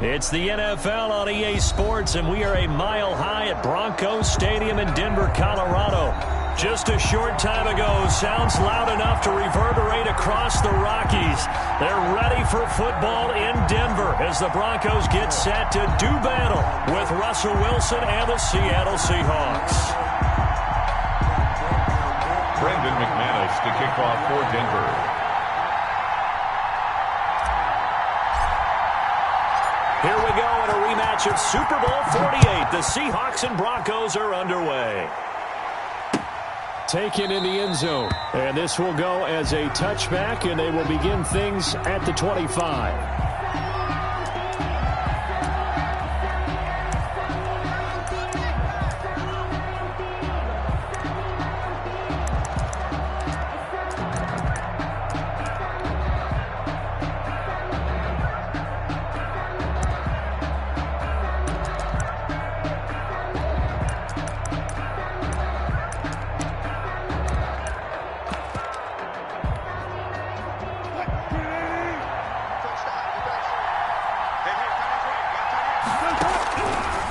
It's the NFL on EA Sports, and we are a mile high at Broncos Stadium in Denver, Colorado. Just a short time ago, sounds loud enough to reverberate across the Rockies. They're ready for football in Denver as the Broncos get set to do battle with Russell Wilson and the Seattle Seahawks. Brendan McManus to kick off for Denver. Here we go in a rematch of Super Bowl 48. The Seahawks and Broncos are underway. Taken in the end zone. And this will go as a touchback, and they will begin things at the 25.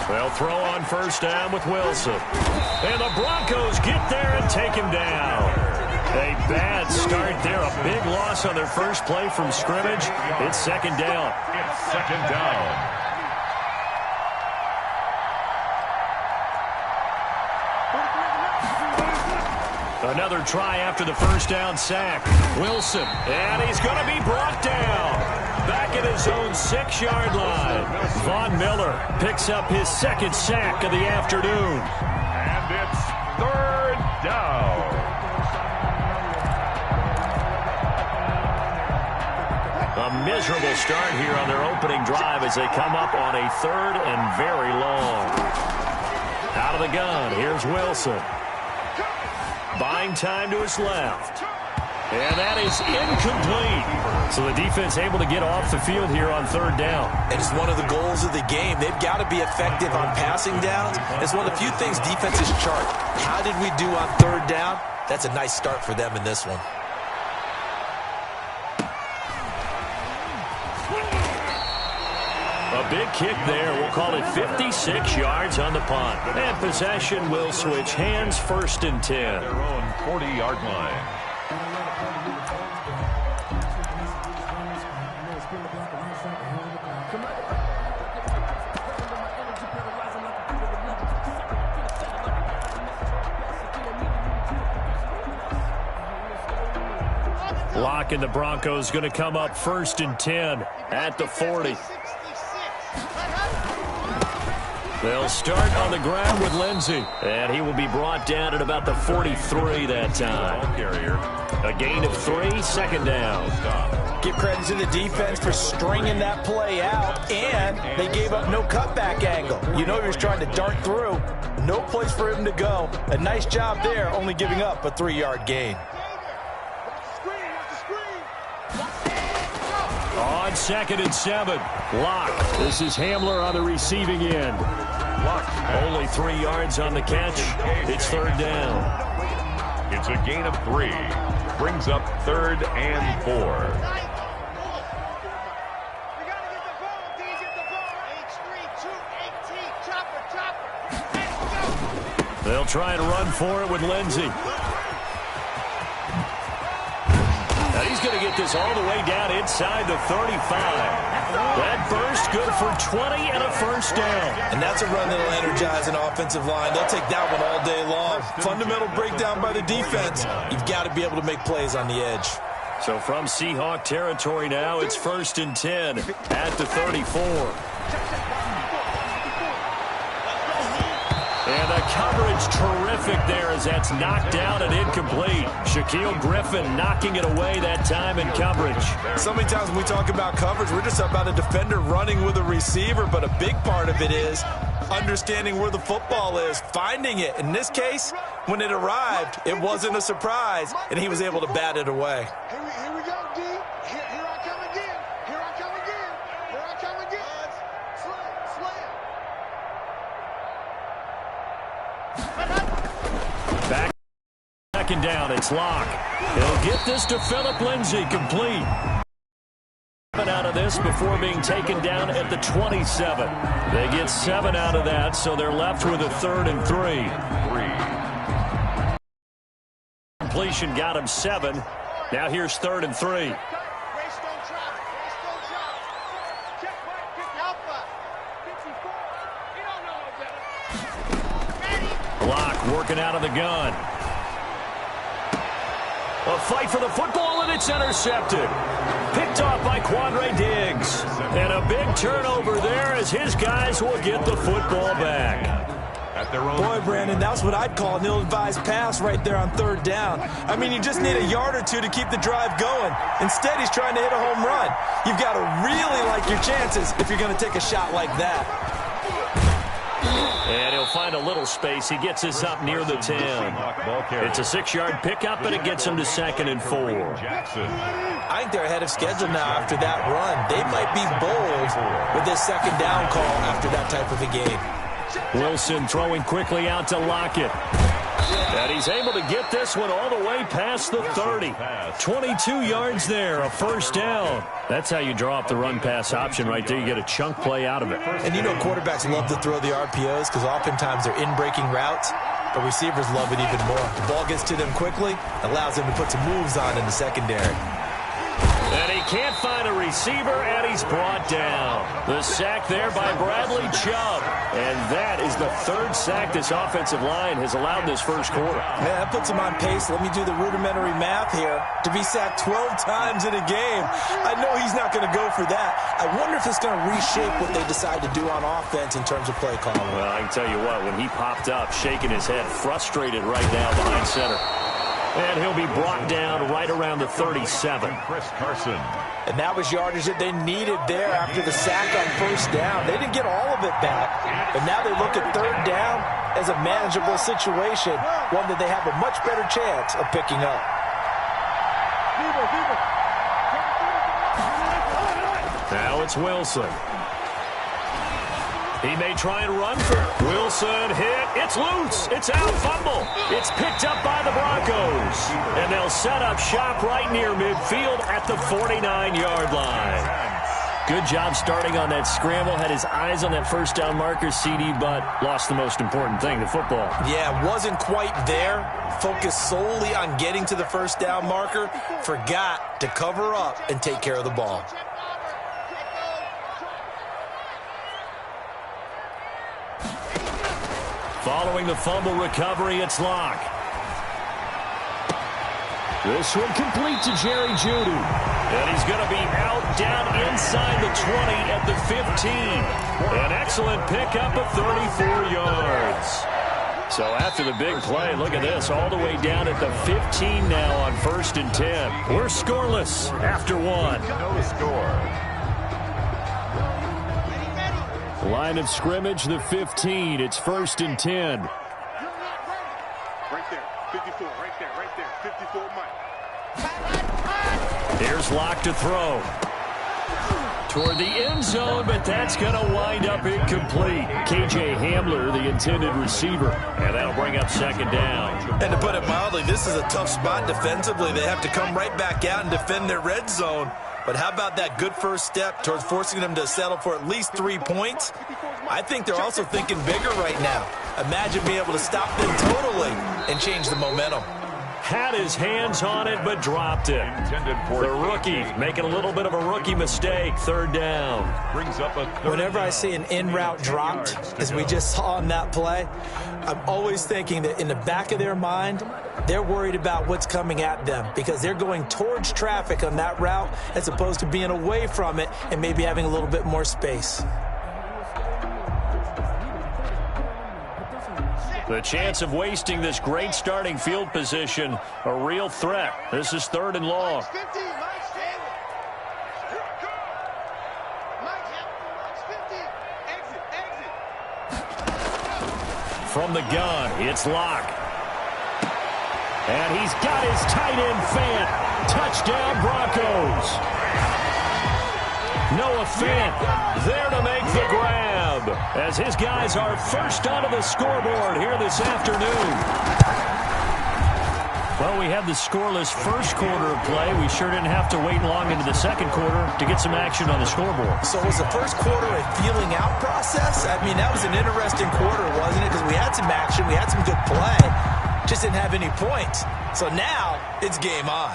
They'll throw on first down with Wilson. And the Broncos get there and take him down. A bad start there. A big loss on their first play from scrimmage. It's second down. It's second down. Another try after the first down sack. Wilson. And he's going to be brought down. Back at his own 6-yard line. Von Miller picks up his second sack of the afternoon. And it's third down. A miserable start here on their opening drive as they come up on a third and very long. Out of the gun, here's Wilson. Buying time to his left. And that is incomplete. So the defense able to get off the field here on third down. And it's one of the goals of the game. They've got to be effective on passing downs. It's one of the few things defenses chart. How did we do on third down? That's a nice start for them in this one. A big kick there. We'll call it 56 yards on the punt. And possession will switch hands, first and 10. Their own 40-yard line. Lock and the Broncos going to come up first and 10 at the 40. They'll start on the ground with Lindsey. And he will be brought down at about the 43 that time. A gain of 3, second down. Give credit to the defense for stringing that play out, and they gave up no cutback angle. You know he was trying to dart through. No place for him to go. A nice job there, only giving up a 3-yard gain. On 2nd and 7, Lock. This is Hamler on the receiving end. Lock only 3 yards on the catch. It's third down. It's a gain of 3. Brings up third and 4. They'll try and run for it with Lindsey. Now he's going to get this all the way down inside the 35. That burst good for 20 and a first down. And that's a run that'll energize an offensive line. They'll take that one all day long. Fundamental breakdown by the defense. You've got to be able to make plays on the edge. So from Seahawk territory now, it's first and 10 at the 34. And the coverage terrific there as that's knocked down and incomplete. Shaquille Griffin knocking it away that time in coverage. So many times when we talk about coverage, we're just about a defender running with a receiver, but a big part of it is understanding where the football is, finding it. In this case, when it arrived, it wasn't a surprise, and he was able to bat it away. Here we go, D. Here I come again. Here I come again. Here I come again. Slam. Back second down, it's Lock. He'll get this to Phillip Lindsay, complete. Out of of this before being taken down at the 27. They get 7 out of that, so they're left with a 3rd and 3. Completion got him 7. Now here's 3rd and 3. Block working out of the gun. A fight for the football, and it's intercepted. Picked off by Quandre Diggs. And a big turnover there as his guys will get the football back. Boy, Brandon, that's what I'd call an ill-advised pass right there on 3rd down. I mean, you just need a yard or two to keep the drive going. Instead, he's trying to hit a home run. You've got to really like your chances if you're going to take a shot like that. And he'll find a little space. He gets us up near the 10. It's a 6-yard pickup, and it gets him to 2nd and 4. I think they're ahead of schedule now after that run. They might be bold with this 2nd down call after that type of a game. Wilson throwing quickly out to Lockett. And he's able to get this one all the way past the 30. 22 yards there, a 1st down. That's how you draw up the run-pass option right there. You get a chunk play out of it. And you know quarterbacks love to throw the RPOs because oftentimes they're in-breaking routes, but receivers love it even more. The ball gets to them quickly, allows them to put some moves on in the secondary. And he can't find a receiver, and he's brought down. The sack there by Bradley Chubb. And that is the 3rd sack this offensive line has allowed this first quarter. Yeah, that puts him on pace. Let me do the rudimentary math here. To be sacked 12 times in a game, I know he's not going to go for that. I wonder if it's going to reshape what they decide to do on offense in terms of play calling. Well, I can tell you what, when he popped up, shaking his head, frustrated right now behind center. And he'll be brought down right around the 37. Chris Carson. And that was yardage that they needed there after the sack on 1st down. They didn't get all of it back. But now they look at 3rd down as a manageable situation, one that they have a much better chance of picking up. Now it's Wilson. He may try and run for it. Wilson hit. It's loose. It's out. Fumble. It's picked up by the Broncos. And they'll set up shop right near midfield at the 49-yard line. Good job starting on that scramble. Had his eyes on that 1st down marker, CD, but lost the most important thing, the football. Yeah, wasn't quite there. Focused solely on getting to the 1st down marker. Forgot to cover up and take care of the ball. Following the fumble recovery, it's Locke. This one complete to Jerry Jeudy. And he's going to be out down inside the 20 at the 15. An excellent pickup of 34 yards. So after the big play, look at this, all the way down at the 15 now on 1st and 10. We're scoreless after 1. No score. Line of scrimmage, the 15. It's 1st and 10. Right there, 54, right there, 54, Mike. Here's Locke to throw. Toward the end zone, but that's going to wind up incomplete. KJ Hamler, the intended receiver, and that'll bring up 2nd down. And to put it mildly, this is a tough spot defensively. They have to come right back out and defend their red zone. But how about that good first step towards forcing them to settle for at least 3 points? I think they're also thinking bigger right now. Imagine being able to stop them totally and change the momentum. Had his hands on it, but dropped it. The rookie making a little bit of a rookie mistake. 3rd down. Brings up a Whenever I see an in-route dropped, as we just saw on that play, I'm always thinking that in the back of their mind, they're worried about what's coming at them because they're going towards traffic on that route as opposed to being away from it and maybe having a little bit more space. The chance of wasting this great starting field position, a real threat. This is 3rd and long. From the gun, it's Locke. And he's got his tight end Fant. Touchdown, Broncos. Noah Fant there to make the grab as his guys are first onto the scoreboard here this afternoon. Well, Well, we had the scoreless first quarter of play. We sure didn't have to wait long into the second quarter to get some action on the scoreboard. So was the first quarter a feeling out process? I mean, that was an interesting quarter, wasn't it? Because we had some action, we had some good play, just didn't have any points. So now it's game on.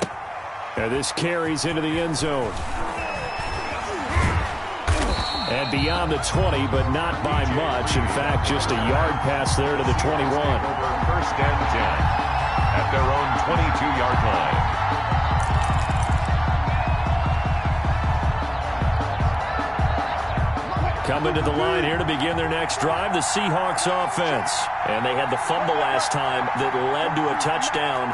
And this carries into the end zone. And beyond the 20, but not by much. In fact, just a yard pass there to the 21. First and 10 at their own 22-yard line. Coming to the line here to begin their next drive, the Seahawks offense. And they had the fumble last time that led to a touchdown.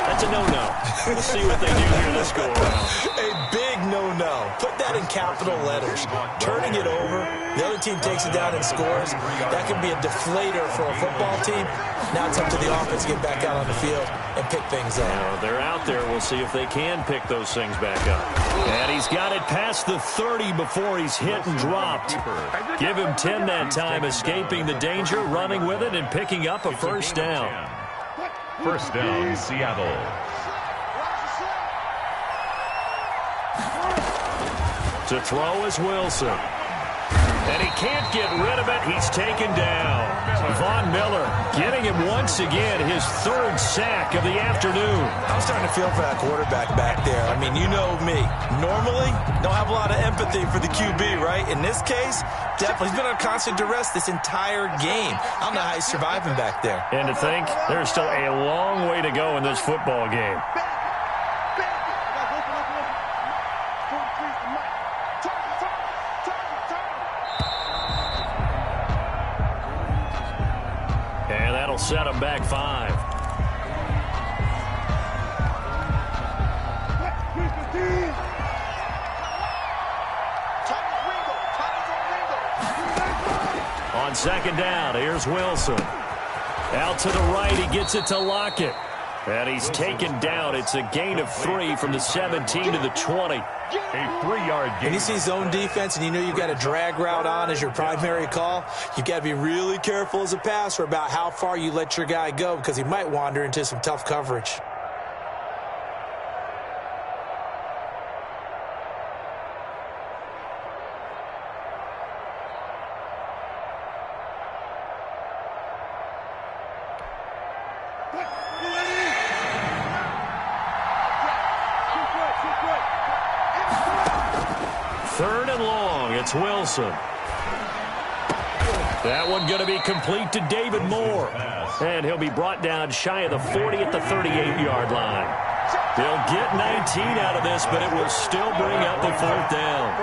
That's a no-no. We'll see what they do here this go-around. A big no-no. Put that in capital letters. Turning it over, the other team takes it down and scores. That could be a deflator for a football team. Now it's up to the offense to get back out on the field and pick things up. Well, they're out there. We'll see if they can pick those things back up. And he's got it past the 30 before he's hit and dropped. Give him 10 that time, escaping the danger, running with it, and picking up a first down. First down, Seattle. To throw is Wilson. And he can't get rid of it. He's taken down. Von Miller getting him once again, his third sack of the afternoon. I'm starting to feel for that quarterback back there. I mean, you know me. Normally, don't have a lot of empathy for the QB, right? In this case, definitely. He's been on constant duress this entire game. I don't know how he's surviving back there. And to think, there's still a long way to go in this football game. And that'll set him back 5. On second down, here's Wilson. Out to the right, he gets it to Lockett. And he's taken down. It's a gain of 3 from the 17 to the 20. A 3-yard gain. When you see zone defense and you know you've got a drag route on as your primary call, you've got to be really careful as a passer about how far you let your guy go because he might wander into some tough coverage. Third and long, it's Wilson. That one going to be complete to David Moore. And he'll be brought down shy of the 40 at the 38-yard line. They'll get 19 out of this, but it will still bring up a fourth down.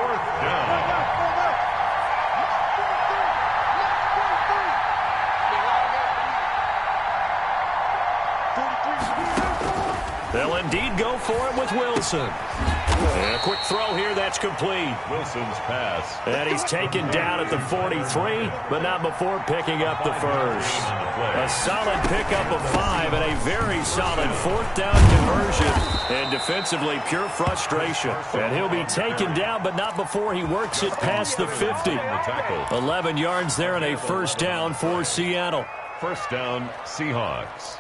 They'll indeed go for it with Wilson. And a quick throw here, that's complete. Wilson's pass. And he's taken down at the 43, but not before picking up the first. A solid pickup of 5 and a very solid fourth down conversion. And defensively, pure frustration. And he'll be taken down, but not before he works it past the 50. 11 yards there and a first down for Seattle. First down, Seahawks.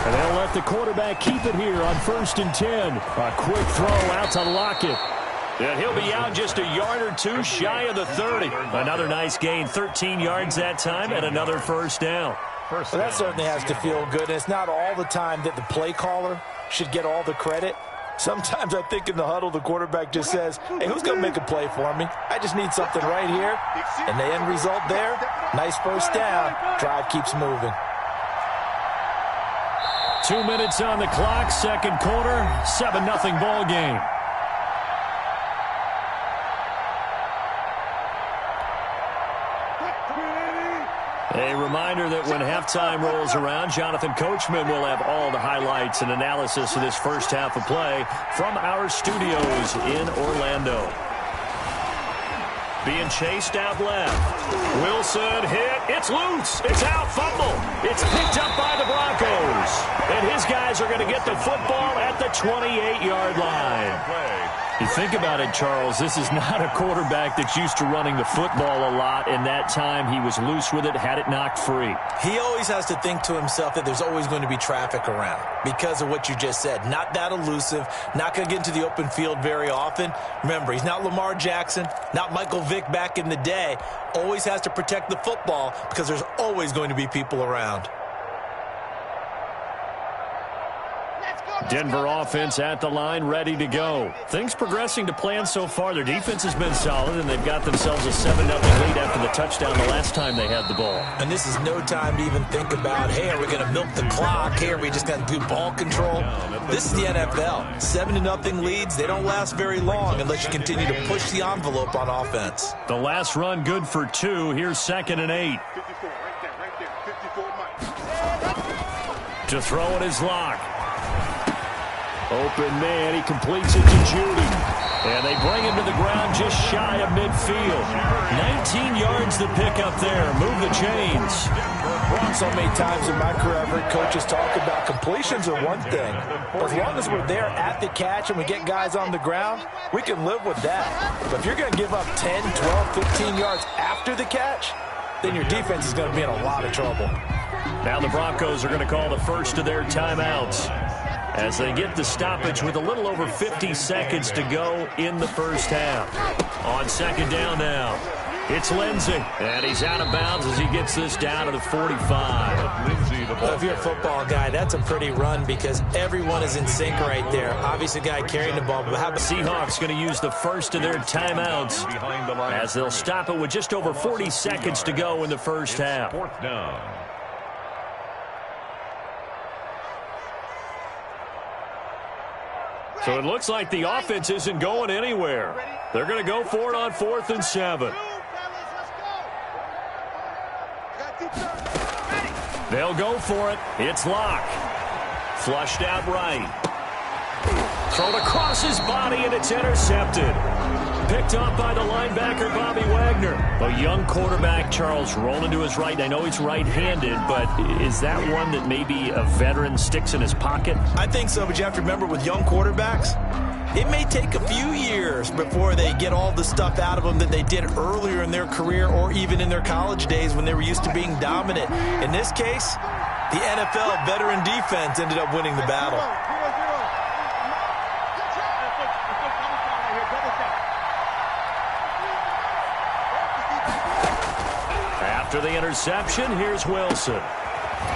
And they'll let the quarterback keep it here on 1st and 10. A quick throw out to Lockett. And he'll be out just a yard or two shy of the 30. Another nice gain, 13 yards that time, and another first down. Well, that certainly has to feel good. It's not all the time that the play caller should get all the credit. Sometimes I think in the huddle, the quarterback just says, hey, who's going to make a play for me? I just need something right here. And the end result there, nice first down. Drive keeps moving. 2 minutes on the clock, second quarter, 7-0 ball game. A reminder that when halftime rolls around, Jonathan Coachman will have all the highlights and analysis of this first half of play from our studios in Orlando. Being chased out left. Wilson hit. It's loose. It's out. Fumble. It's picked up by the Broncos. And his guys are going to get the football at the 28-yard line. You think about it, Charles, this is not a quarterback that's used to running the football a lot, and that time he was loose with it, had it knocked free. He always has to think to himself that there's always going to be traffic around because of what you just said. Not that elusive, not going to get into the open field very often. Remember, he's not Lamar Jackson, not Michael Vick back in the day. Always has to protect the football because there's always going to be people around. Denver offense at the line, ready to go. Things progressing to plan so far. Their defense has been solid, and they've got themselves a 7-0 lead after the touchdown the last time they had the ball. And this is no time to even think about, hey, are we going to milk the clock? Hey, are we just going to do ball control? This is the NFL. 7-0 leads, they don't last very long unless you continue to push the envelope on offense. The last run good for 2. Here's 2nd and 8. 54, right there, 54, Mike. To throw it is Locke. Open man, he completes it to Judy. And they bring him to the ground just shy of midfield. 19 yards to pick up there. Move the chains. So many times in my career, I've heard coaches talk about completions are one thing. But as long as we're there at the catch and we get guys on the ground, we can live with that. But if you're going to give up 10, 12, 15 yards after the catch, then your defense is going to be in a lot of trouble. Now the Broncos are going to call the first of their timeouts as they get the stoppage with a little over 50 seconds to go in the first half. On 2nd down now, it's Lindsey, and he's out of bounds as he gets this down to the 45. If you're a football guy, that's a pretty run because everyone is in sync right there. Obviously, the guy carrying the ball. But how about Seahawks going to use the first of their timeouts as they'll stop it with just over 40 seconds to go in the first half. 4th down. So it looks like the offense isn't going anywhere. They're going to go for it on 4th and 7. They'll go for it. It's Locke. Flushed out right. Thrown across his body, and it's intercepted. Picked off by the linebacker, Bobby Wagner. A young quarterback, Charles, rolling to his right. I know he's right-handed, but is that one that maybe a veteran sticks in his pocket? I think so, but you have to remember with young quarterbacks, it may take a few years before they get all the stuff out of them that they did earlier in their career or even in their college days when they were used to being dominant. In this case, the NFL veteran defense ended up winning the battle. After the interception, here's Wilson.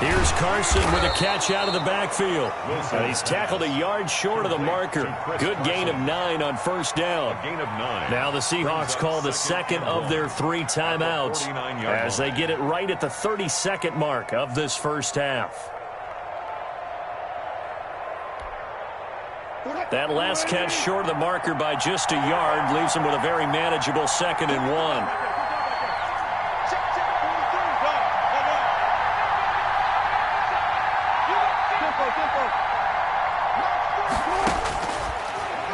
Here's Carson with a catch out of the backfield. And he's tackled a yard short of the marker. Good gain of 9 on 1st down. Now the Seahawks call the second of their 3 timeouts as they get it right at the 32nd mark of this first half. That last catch short of the marker by just a yard leaves them with a very manageable 2nd and 1.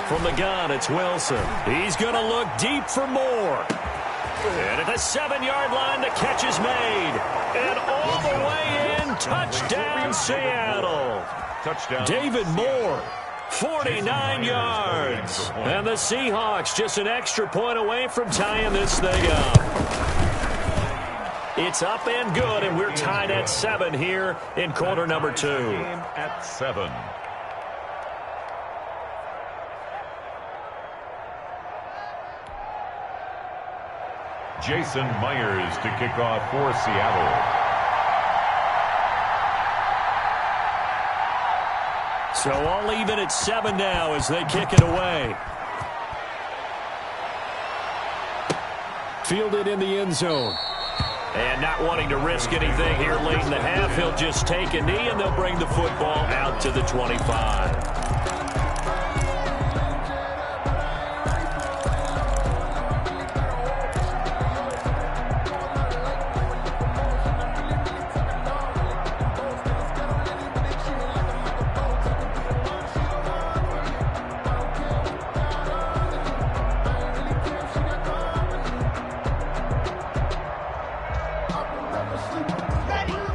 From the gun, it's Wilson. He's going to look deep for more. And at the 7-yard line, the catch is made. And all the way in, touchdown Seattle. Touchdown. David Moore, 49 yards. And the Seahawks just an extra point away from tying this thing up. It's up and good, and we're tied at 7 here in quarter number 2. At 7. Jason Myers to kick off for Seattle. So all even at 7 now as they kick it away. Fielded in the end zone. And not wanting to risk anything here late in the half, he'll just take a knee and they'll bring the football out to the 25.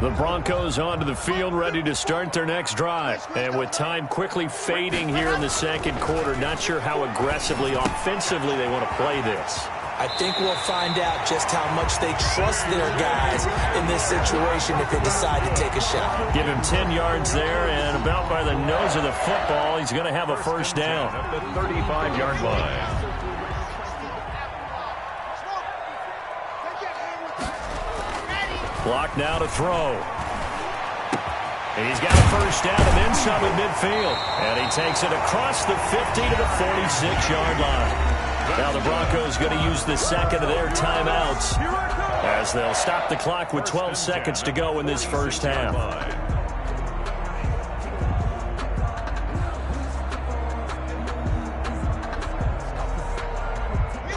The Broncos onto the field, ready to start their next drive. And with time quickly fading here in the second quarter, not sure how aggressively, offensively they want to play this. I think we'll find out just how much they trust their guys in this situation if they decide to take a shot. Give him 10 yards there, and about by the nose of the football, he's going to have a first down. At the 35-yard line. Clock now to throw. And he's got a first down and then some at midfield. And he takes it across the 50 to the 46-yard line. Now the Broncos going to use the second of their timeouts as they'll stop the clock with 12 seconds to go in this first half.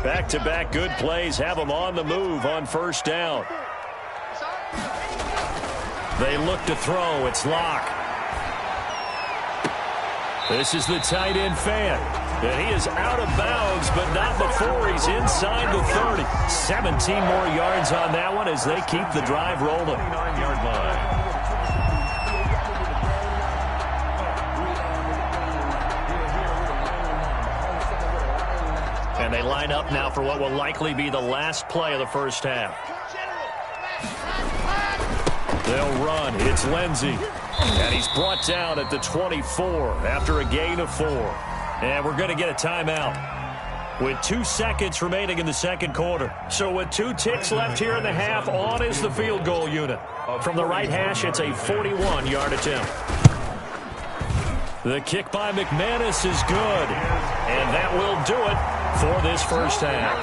Back-to-back good plays have them on the move on first down. They look to throw. It's Locke. This is the tight end fan. And he is out of bounds, but not before he's inside the 30. 17 more yards on that one as they keep the drive rolling. 29-yard line. And they line up now for what will likely be the last play of the first half. They'll run. It's Lindsey. And he's brought down at the 24 after a gain of 4. And we're going to get a timeout with 2 seconds remaining in the second quarter. So with 2 ticks left here in the half, on is the field goal unit. From the right hash, it's a 41-yard attempt. The kick by McManus is good. And that will do it for this first half.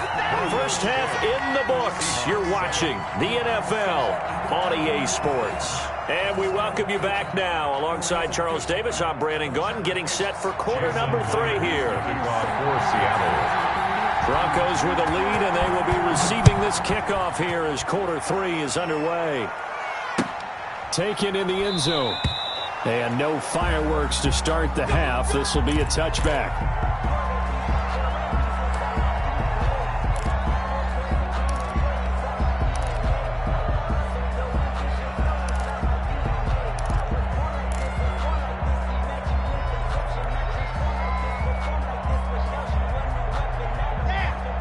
First half in the books. You're watching the NFL on EA Sports. And we welcome you back now. Alongside Charles Davis, I'm Brandon Gunn, getting set for quarter number 3 here. For Seattle. Broncos with a lead, and they will be receiving this kickoff here as quarter 3 is underway. Taken in the end zone. And no fireworks to start the half. This will be a touchback.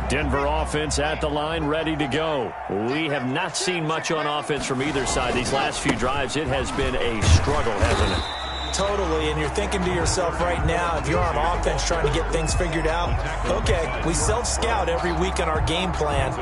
Denver offense at the line, ready to go. We have not seen much on offense from either side. These last few drives, it has been a struggle, hasn't it? Totally, and you're thinking to yourself right now, if you're on offense trying to get things figured out, okay, we self-scout every week in our game plan.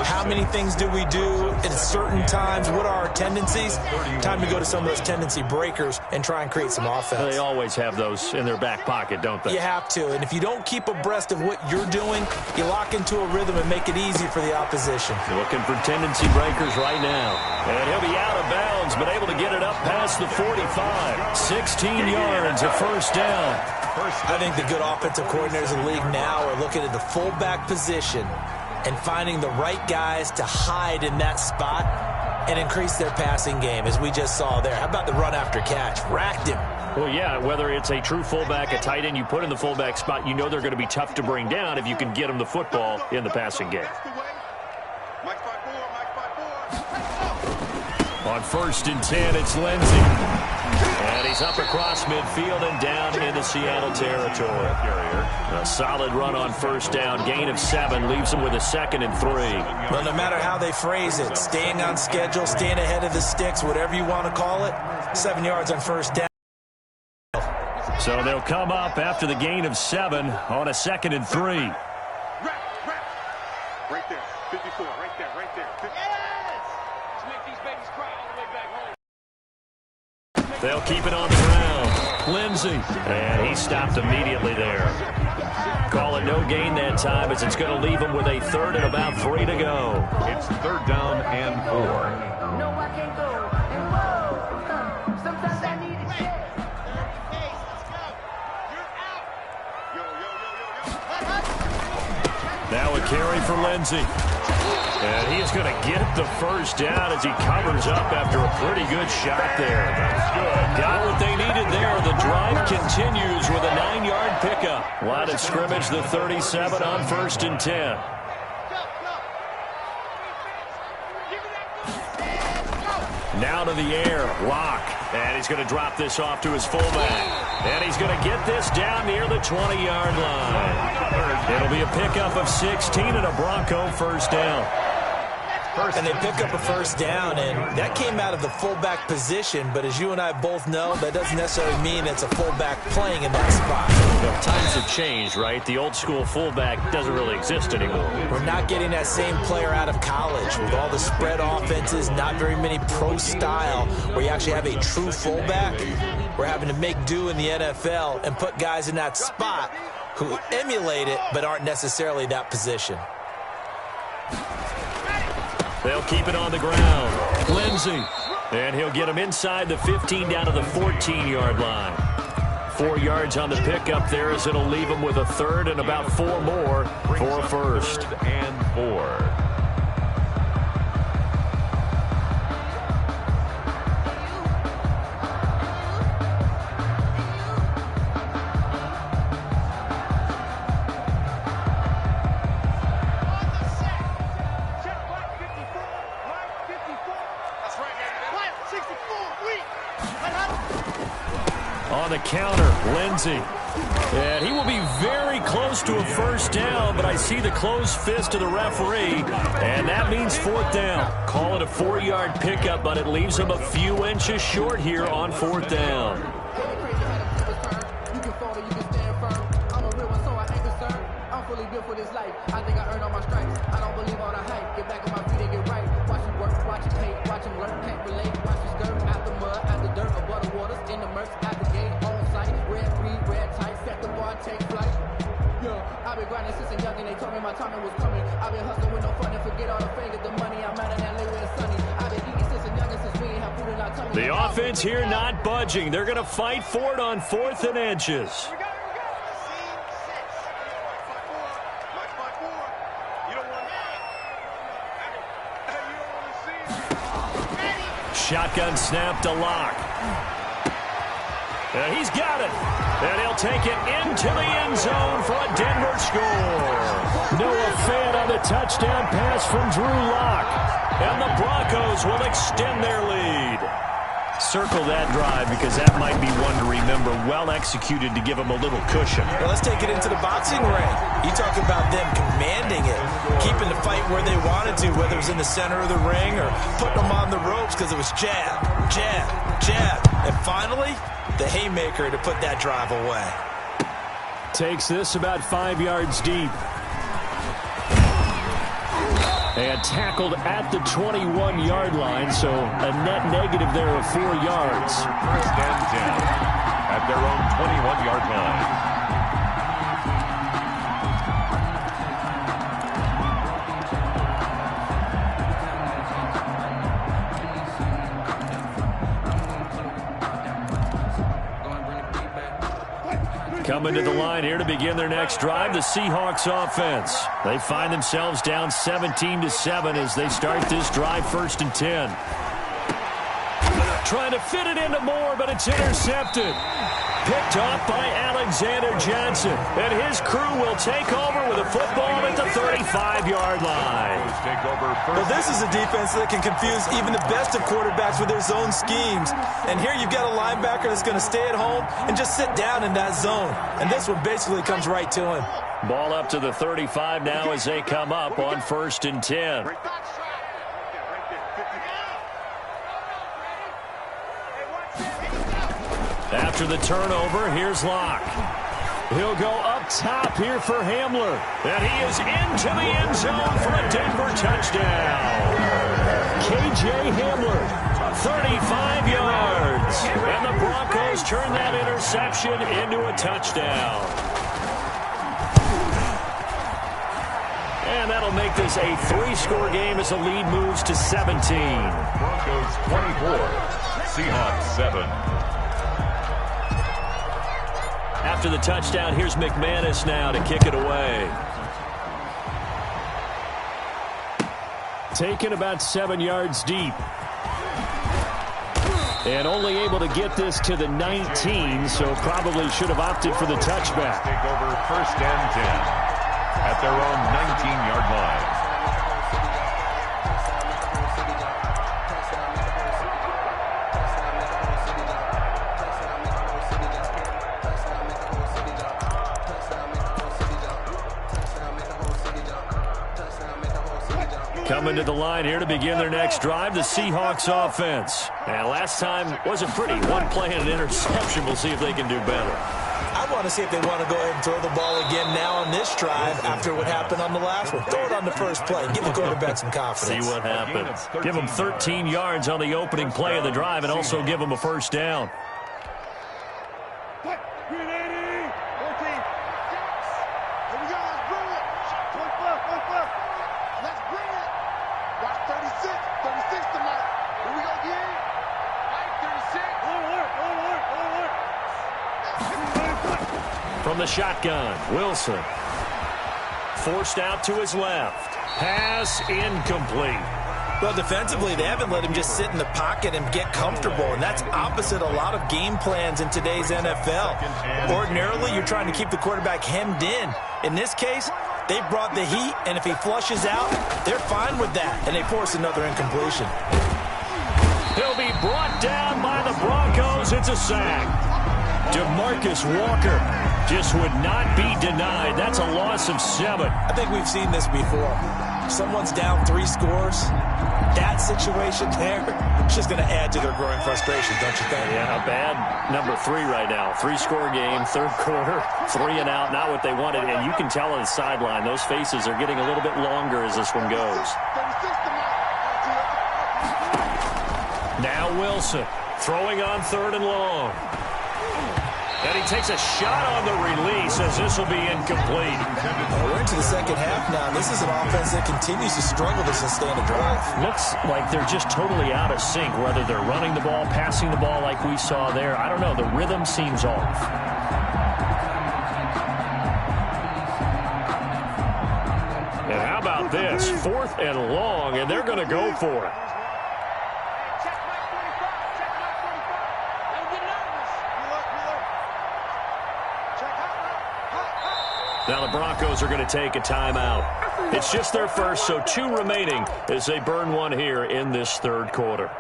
How many things do we do at certain times? What are our tendencies? Time to go to some of those tendency breakers and try and create some offense. They always have those in their back pocket, don't they? You have to, and if you don't keep abreast of what you're doing, you lock into a rhythm and make it easy for the opposition. Looking for tendency breakers right now. And he'll be out of bounds, but able to get it up past the 45. 16 yards, a first down. I think the good offensive coordinators in the league now are looking at the fullback position and finding the right guys to hide in that spot and increase their passing game, as we just saw there. How about the run after catch? Racked him. Well, yeah, whether it's a true fullback, a tight end you put in the fullback spot, you know they're going to be tough to bring down if you can get them the football in the passing game. On 1st and 10, it's Lindsey. And he's up across midfield and down into Seattle territory. A solid run on first down. Gain of 7 leaves him with a 2nd and 3. Well, no matter how they phrase it, staying on schedule, staying ahead of the sticks, whatever you want to call it, 7 yards on first down. So they'll come up after the gain of 7 on a 2nd and 3. Right there. 54. Right there. Right there. Yes! Let's make these babies cry all the way back home. They'll keep it on the ground. Lindsey. And he stopped immediately there. Call it no gain that time, as it's going to leave him with a 3rd and about 3 to go. It's 3rd down and 4. No, I can't go. And whoa, sometimes I need a check. Hey, let's go. You're out. Yo. Now a carry for Lindsey. And he is going to get the first down as he covers up after a pretty good shot there. That's good. Got what they needed there. The drive continues with a 9-yard pickup. Line of scrimmage, the 37 on 1st and 10. Now to the air. Lock. And he's going to drop this off to his fullback. And he's going to get this down near the 20-yard line. It'll be a pickup of 16 and a Bronco first down. And they pick up a first down, and that came out of the fullback position. But as you and I both know, that doesn't necessarily mean it's a fullback playing in that spot. Well, times have changed, right? The old-school fullback doesn't really exist anymore. We're not getting that same player out of college with all the spread offenses, not very many pro style, where you actually have a true fullback. We're having to make do in the NFL and put guys in that spot who emulate it but aren't necessarily that position. They'll keep it on the ground. Lindsey. And he'll get him inside the 15 down to the 14-yard line. 4 yards on the pickup there as it'll leave him with a third and about 4 more for a first. And 4. On the counter, Lindsey. And he will be very close to a first down, but I see the closed fist of the referee, and that means fourth down. Call it a 4-yard pickup, but it leaves him a few inches short here on fourth down. The offense here not budging. They're going to fight for it on 4th and inches. Shotgun snap to Lock. And he's got it. And he'll take it into the end zone for a Denver score. Noah Fant on the touchdown pass from Drew Lock. And the Broncos will extend their lead. Circle that drive because that might be one to remember. Well executed to give them a little cushion. Well, let's take it into the boxing ring. You talk about them commanding it, keeping the fight where they wanted to, whether it was in the center of the ring or putting them on the ropes because it was jab, jab, jab. And finally, the haymaker to put that drive away. Takes this about 5 yards deep. And tackled at the 21-yard line, so a net negative there of 4 yards. First and 10 at their own 21-yard line. Coming to the line here to begin their next drive, the Seahawks offense. They find themselves down 17-7 as they start this drive, 1st and 10. Trying to fit it into Moore, but it's intercepted. Picked off by Alexander Johnson. And his crew will take over with a football at the 35-yard line. Well, this is a defense that can confuse even the best of quarterbacks with their zone schemes. And here you've got a linebacker that's going to stay at home and just sit down in that zone. And this one basically comes right to him. Ball up to the 35 now as they come up on 1st and 10. After the turnover, here's Locke. He'll go up top here for Hamler. And he is into the end zone for a Denver touchdown. K.J. Hamler, 35 yards. And the Broncos turn that interception into a touchdown. And that'll make this a 3-score game as the lead moves to 17. Broncos 24, Seahawks 7. After the touchdown, here's McManus now to kick it away. Taken about 7 yards deep. And only able to get this to the 19, so probably should have opted for the touchback. Take over 1st and 10 at their own 19-yard line. Coming to the line here to begin their next drive, the Seahawks offense. And last time wasn't pretty. One play and an interception. We'll see if they can do better. I want to see if they want to go ahead and throw the ball again now on this drive after what happened on the last one. Throw it on the first play. Give the quarterback some confidence. See what happens. Give them 13 yards on the opening play of the drive and also give them a first down. From the shotgun, Wilson. Forced out to his left. Pass incomplete. Well, defensively, they haven't let him just sit in the pocket and get comfortable, and that's opposite a lot of game plans in today's NFL. Ordinarily, you're trying to keep the quarterback hemmed in. In this case, they brought the heat, and if he flushes out, they're fine with that, and they force another incompletion. He'll be brought down by the Broncos. It's a sack. DeMarcus Walker just would not be denied. That's a loss of 7. I think we've seen this before. Someone's down 3 scores. That situation there, it's just going to add to their growing frustration, don't you think? Yeah, a bad number 3 right now. 3-score game, third quarter, 3 and out, not what they wanted. And you can tell on the sideline, those faces are getting a little bit longer as this one goes. Now Wilson, throwing on 3rd and long. And he takes a shot on the release as this will be incomplete. We're into the second half now. This is an offense that continues to struggle to sustain a drive. Looks like they're just totally out of sync, whether they're running the ball, passing the ball like we saw there. I don't know. The rhythm seems off. And how about this? 4th and long, and they're going to go for it. Now the Broncos are going to take a timeout. It's just their first, so 2 remaining as they burn one here in this third quarter.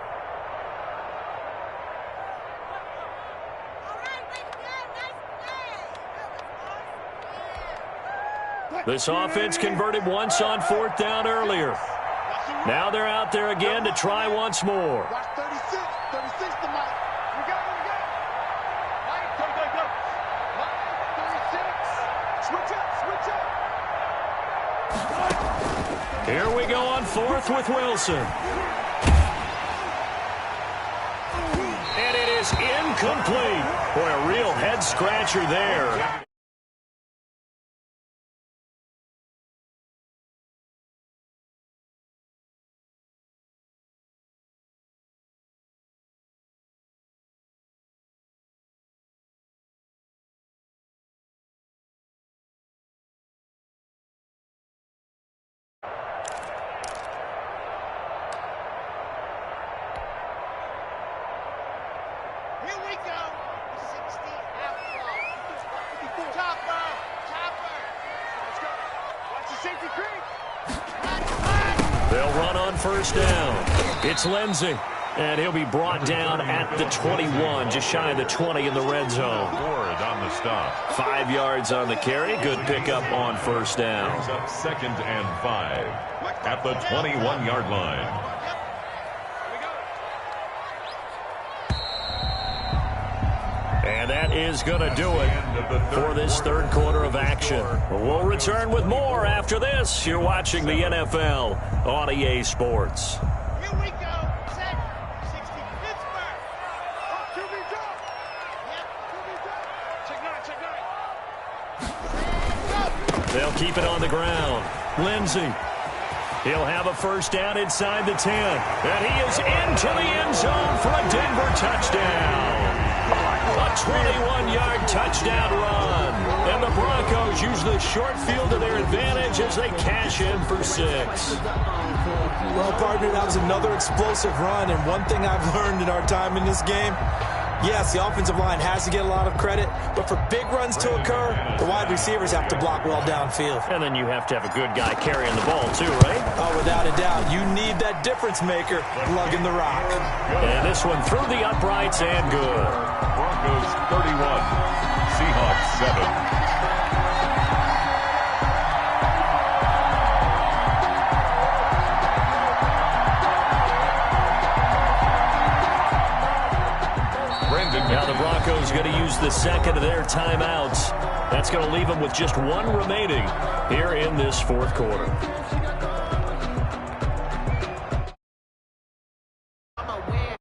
This offense converted once on 4th down earlier. Now they're out there again to try once more. Here we go on 4th with Wilson. And it is incomplete. Boy, a real head-scratcher there. They'll run on 1st down. It's Lindsey, and he'll be brought down at the 21, just shy of the 20 in the red zone. Ford on the stop. 5 yards on the carry. Good pickup on 1st down. Brings up 2nd and 5 at the 21-yard line. And that is going to do it for this third quarter of action. We'll return with more after this. You're watching the NFL on EA Sports. Here we go. Set. 60. Pittsburgh. QB drop. Yep. QB drop. Check 9. They'll keep it on the ground. Lindsey. He'll have a first down inside the 10. And he is into the end zone for a Denver touchdown. A 21-yard touchdown run. And the Broncos use the short field to their advantage as they cash in for 6. Well, partner, that was another explosive run. And one thing I've learned in our time in this game, yes, the offensive line has to get a lot of credit, but for big runs to occur, the wide receivers have to block well downfield. And then you have to have a good guy carrying the ball too, right? Oh, without a doubt. You need that difference maker lugging the rock. And this one through the uprights and good. Broncos 31, Seahawks 7. going to use the second of their timeouts. That's going to leave them with just one remaining here in this fourth quarter. I'm aware.